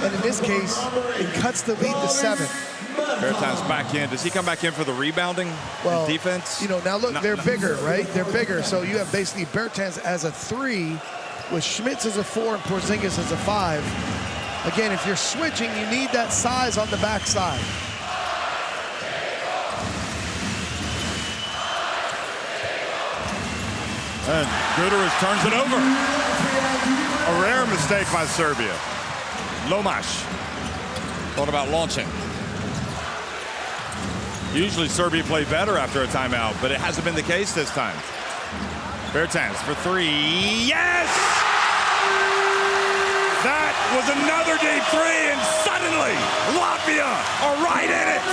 And in this case, it cuts the lead to 7. Bertans back in. Does he come back in for the rebounding and defense? You know, now look, they're bigger, right? They're bigger. So you have basically Bertans as a 3, with Schmitz as a 4 and Porzingis as a 5. Again, if you're switching, you need that size on the backside. And Guduric turns it over. A rare mistake by Serbia. Lomash thought about launching. Usually Serbia play better after a timeout, but it hasn't been the case this time. Bertans for 3. Yes! That was another deep 3, and suddenly Latvia are right in it.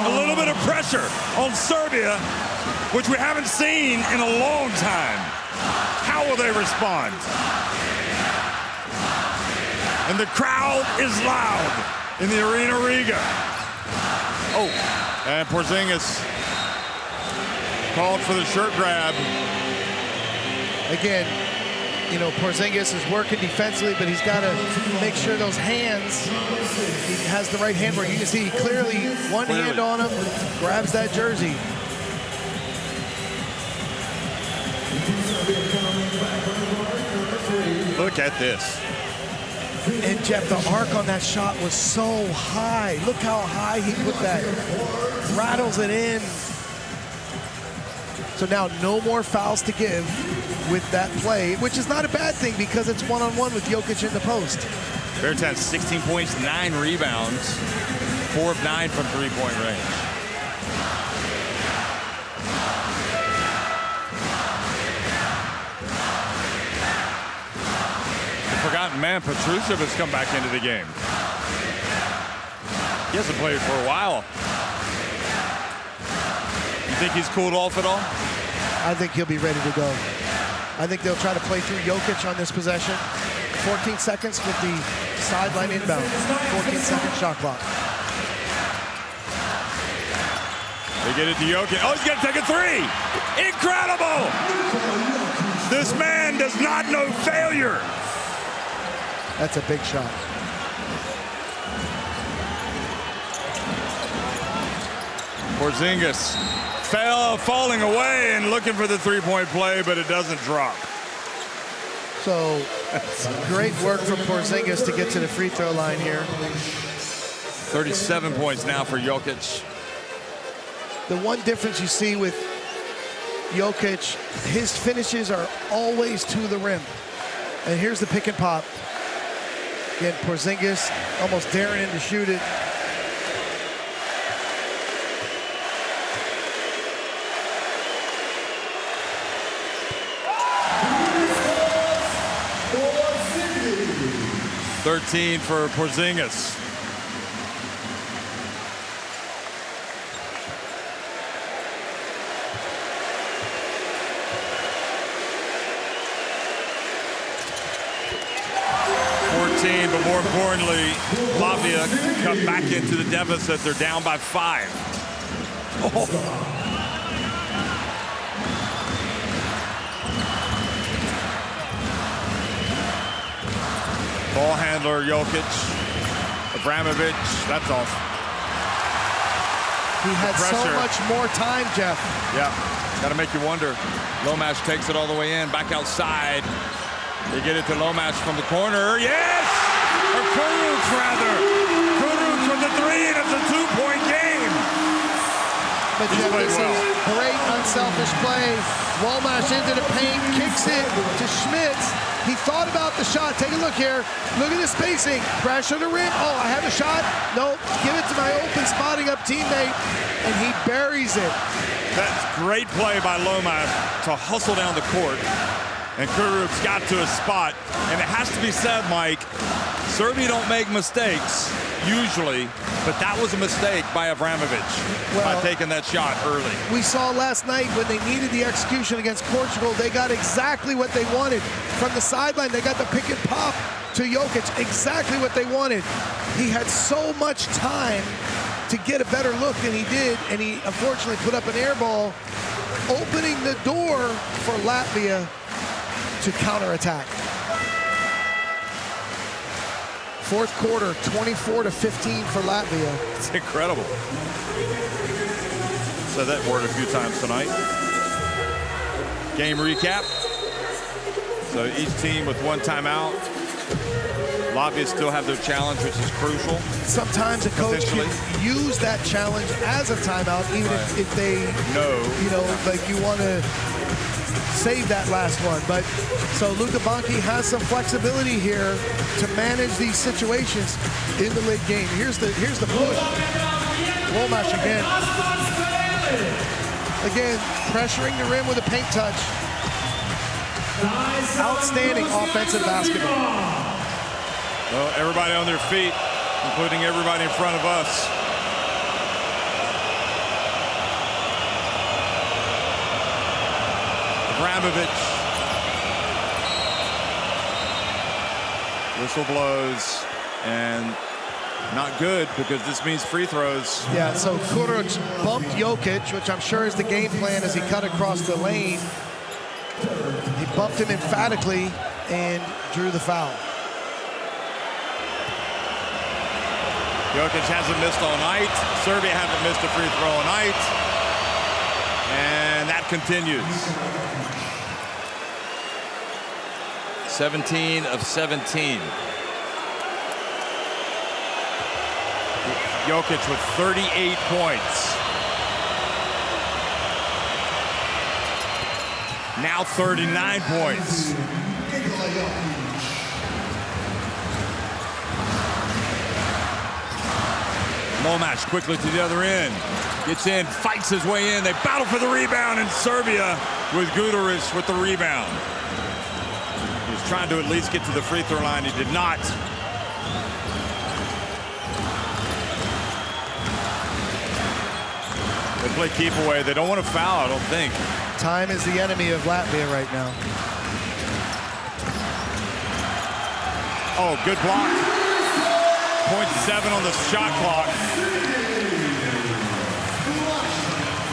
A little bit of pressure on Serbia, which we haven't seen in a long time. How will they respond? And the crowd is loud in the Arena Riga. Oh, and Porzingis called for the shirt grab. Again, you know, Porzingis is working defensively, but he's got to make sure those hands, he has the right hand where you can see clearly hand on him, grabs that jersey. Look at this. And Jeff, the arc on that shot was so high. Look how high he put that. Rattles it in. So now no more fouls to give with that play, which is not a bad thing because it's one-on-one with Jokic in the post. Bertans 16 points, 9 rebounds, 4 of 9 from three-point range. Forgotten man, Petrusev has come back into the game. He hasn't played for a while. You think he's cooled off at all? I think he'll be ready to go. I think they'll try to play through Jokic on this possession. 14 seconds with the sideline inbound. 14-second shot clock. They get it to Jokic. Oh, he's going to take a 3. Incredible! This man does not know failure. That's a big shot. Porzingis falling away and looking for the three-point play, but it doesn't drop. So great work from Porzingis to get to the free throw line here. 37 points now for Jokic. The one difference you see with Jokic, his finishes are always to the rim. And here's the pick and pop. Again, Porzingis almost daring him to shoot it. $13 for Porzingis. But more importantly, Latvia cut back into the deficit. They're down by 5. Oh. Ball handler Jokic, Abramovich, that's off. He had so much more time, Jeff. Yeah, got to make you wonder. Lomash takes it all the way in, back outside. They get it to Lomash from the corner. Yes! Or Kuruc, rather. Kuruc with the 3, and it's a 2-point game. But Jeff, this is great unselfish play. Lomash into the paint, kicks it to Schmitz. He thought about the shot. Take a look here. Look at the spacing. Pressure the rim. Oh, I have a shot. Nope. Give it to my open spotting up teammate. And he buries it. That's great play by Lomash to hustle down the court. And Kuruc's got to a spot. And it has to be said, Mike, Serbia don't make mistakes, usually, but that was a mistake by Abramovich by taking that shot early. We saw last night when they needed the execution against Portugal, they got exactly what they wanted. From the sideline, they got the pick and pop to Jokic, exactly what they wanted. He had so much time to get a better look than he did, and he unfortunately put up an air ball, opening the door for Latvia to counterattack. Fourth quarter, 24-15 for Latvia. It's incredible. Said that word a few times tonight. Game recap. So each team with one timeout. Latvia still have their challenge, which is crucial. Sometimes a coach can use that challenge as a timeout, even if they know, like you want to save that last one. But so Luka Banki has some flexibility here to manage these situations in the late game. Here's the push. Lomash again. Again, pressuring the rim with a paint touch. Outstanding offensive basketball. Well, everybody on their feet, including everybody in front of us. Abramovich. Whistle blows, and not good because this means free throws. Yeah, so Kuruc bumped Jokic, which I'm sure is the game plan as he cut across the lane. He bumped him emphatically and drew the foul. Jokic hasn't missed all night. Serbia haven't missed a free throw all night. And that continues. 17 of 17. Jokic with 38 points. Now 39 points. Lomash quickly to the other end. Gets in, fights his way in. They battle for the rebound, and Serbia with Guduric with the rebound. He was trying to at least get to the free throw line. He did not. They play keep away. They don't want to foul, I don't think. Time is the enemy of Latvia right now. Oh, good block. 0.7 on the shot clock.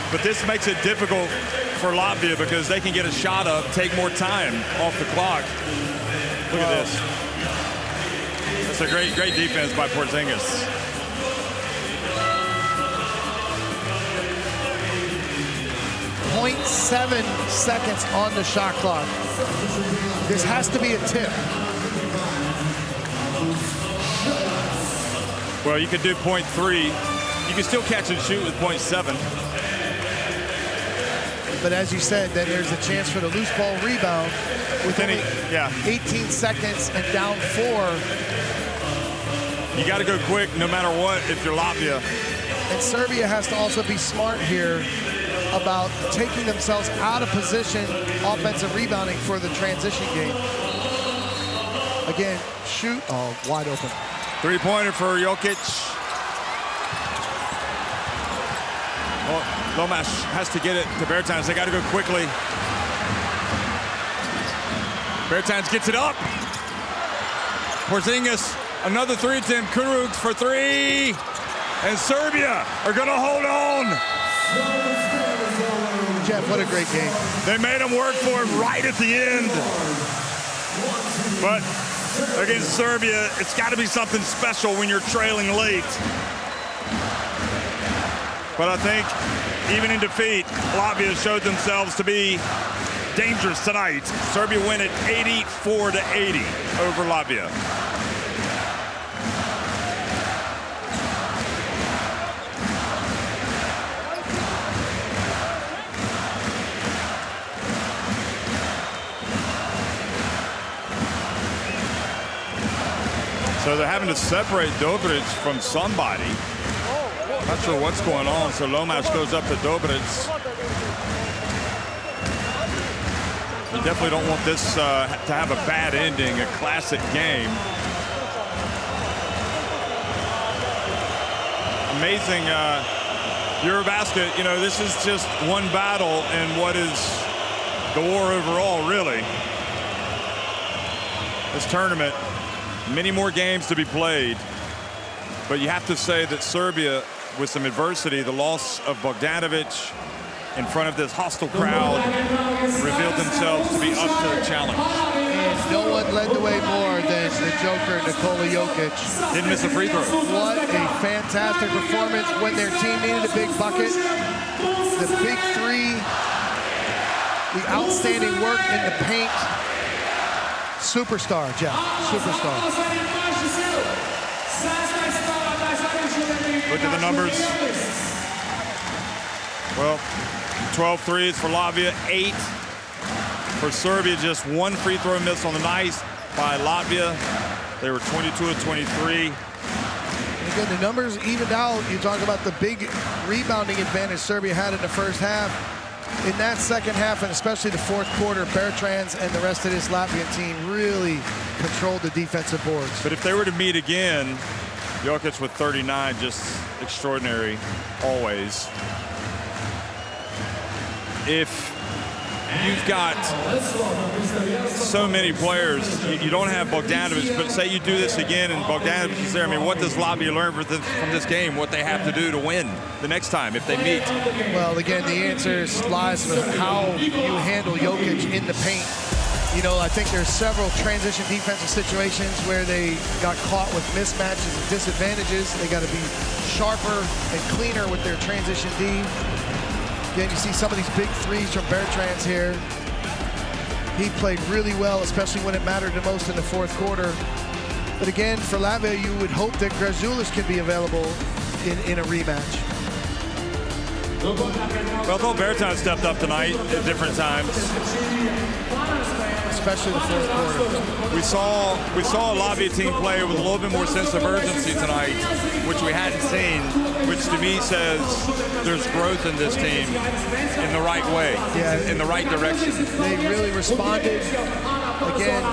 But this makes it difficult for Latvia because they can get a shot up, take more time off the clock. Look at this. It's a great defense by Porzingis. .7 seconds on the shot clock. This has to be a tip. Well, you could do .3. You can still catch and shoot with .7. But as you said, then there's a chance for the loose ball rebound with only 18 seconds and down 4. You got to go quick no matter what if you're Latvia. And Serbia has to also be smart here about taking themselves out of position, offensive rebounding for the transition game. Again, shoot, wide open. Three-pointer for Jokic. Well, Lomas has to get it to Bertans. They got to go quickly. Bertans gets it up. Porzingis, another three attempt. Kurucs for 3. And Serbia are going to hold on. Jeff, what a great game. They made him work for it right at the end. But against Serbia, it's got to be something special when you're trailing late. But I think even in defeat, Latvia showed themselves to be dangerous tonight. Serbia win at 84-80 over Latvia. So they're having to separate Dobric from somebody. Not sure what's going on. So Lomas goes up to Dobric. You definitely don't want this to have a bad ending, a classic game. Amazing EuroBasket. You know, this is just one battle in what is the war overall, really. This tournament. Many more games to be played, but you have to say that Serbia, with some adversity, the loss of Bogdanovic in front of this hostile crowd, revealed themselves to be up to the challenge. And no one led the way more than the Joker, Nikola Jokic. Didn't miss a free throw. What a fantastic performance when their team needed a big bucket. The big three, the outstanding work in the paint. Superstar, Jeff. Superstar. Look at the numbers. Well, 12 threes for Latvia, 8 for Serbia. Just 1 free throw miss on the night by Latvia. They were 22 of 23. And again, the numbers evened out. You talk about the big rebounding advantage Serbia had in the first half. In that second half, and especially the fourth quarter, Bertans and the rest of this Latvian team really controlled the defensive boards. But if they were to meet again, Jokic with 39, just extraordinary, always. If you've got so many players, you don't have Bogdanovic, but say you do this again and Bogdanovic is there. I mean, what does Latvia learn from this game? What they have to do to win the next time if they meet? Well, again, the answer lies with how you handle Jokic in the paint. You know, I think there's several transition defensive situations where they got caught with mismatches and disadvantages. They got to be sharper and cleaner with their transition D. Again, you see some of these big threes from Bertans here. He played really well, especially when it mattered the most in the fourth quarter. But again, for Latvia, you would hope that Grazulis can be available in a rematch. Well, though Bertans stepped up tonight at different times. Especially the fourth quarter. We saw a Latvia team play with a little bit more sense of urgency tonight, which we hadn't seen, which to me says there's growth in this team in the right way, in the right direction. They really responded. Again,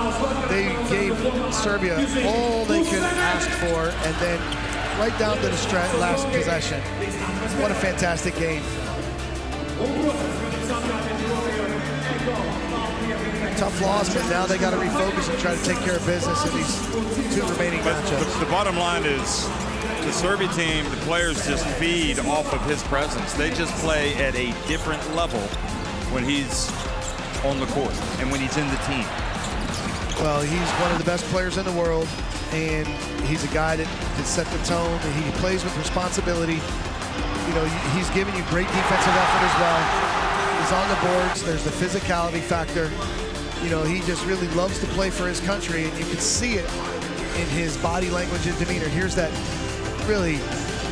they gave Serbia all they could ask for, and then right down to the last possession. What a fantastic game. Tough loss, but now they got to refocus and try to take care of business in these 2 remaining matchups. But the bottom line is the Serbia team, the players just feed off of his presence. They just play at a different level when he's on the court and when he's in the team. Well, he's one of the best players in the world. and he's a guy that can set the tone, and he plays with responsibility. You know, he's giving you great defensive effort as well. He's on the boards. There's the physicality factor. You know, he just really loves to play for his country, and you can see it in his body language and demeanor. Here's that really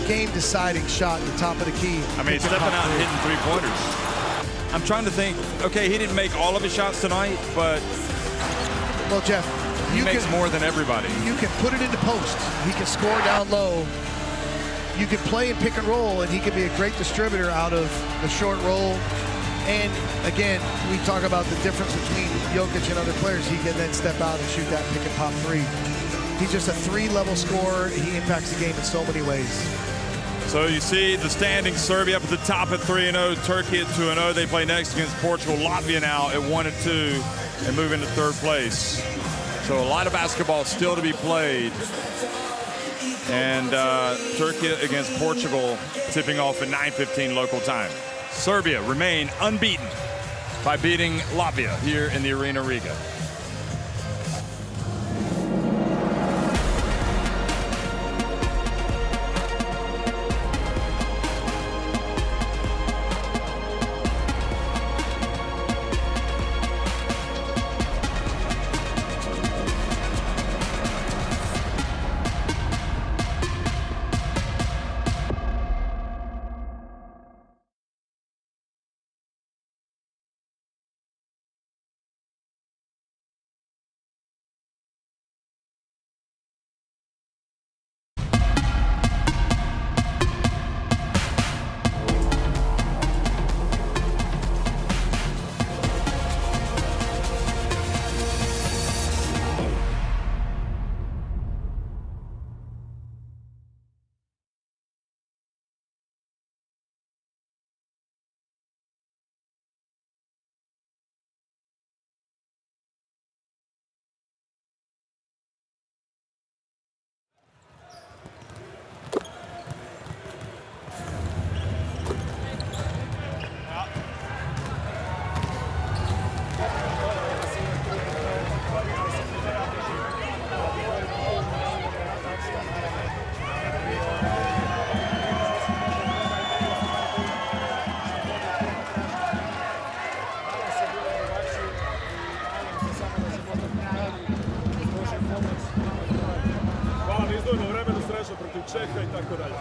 game-deciding shot at the top of the key. I mean, stepping out and hitting three-pointers. I'm trying to think, okay, he didn't make all of his shots tonight, but well, Jeff, he makes more than everybody. You can put it into post. He can score down low. You can play in pick and roll, and he can be a great distributor out of the short roll. And again, we talk about the difference between Jokic and other players. He can then step out and shoot that pick and pop three. He's just a three-level scorer. He impacts the game in so many ways. So you see the standings: Serbia up at the top at 3-0, Turkey at 2-0. They play next against Portugal. Latvia now at 1-2 and move into third place. So a lot of basketball still to be played. And Turkey against Portugal tipping off at 9:15 local time. Serbia remain unbeaten by beating Latvia here in the Arena Riga. Hvala na izdvojeno vremenu, sreća protiv Čeha i tako dalje.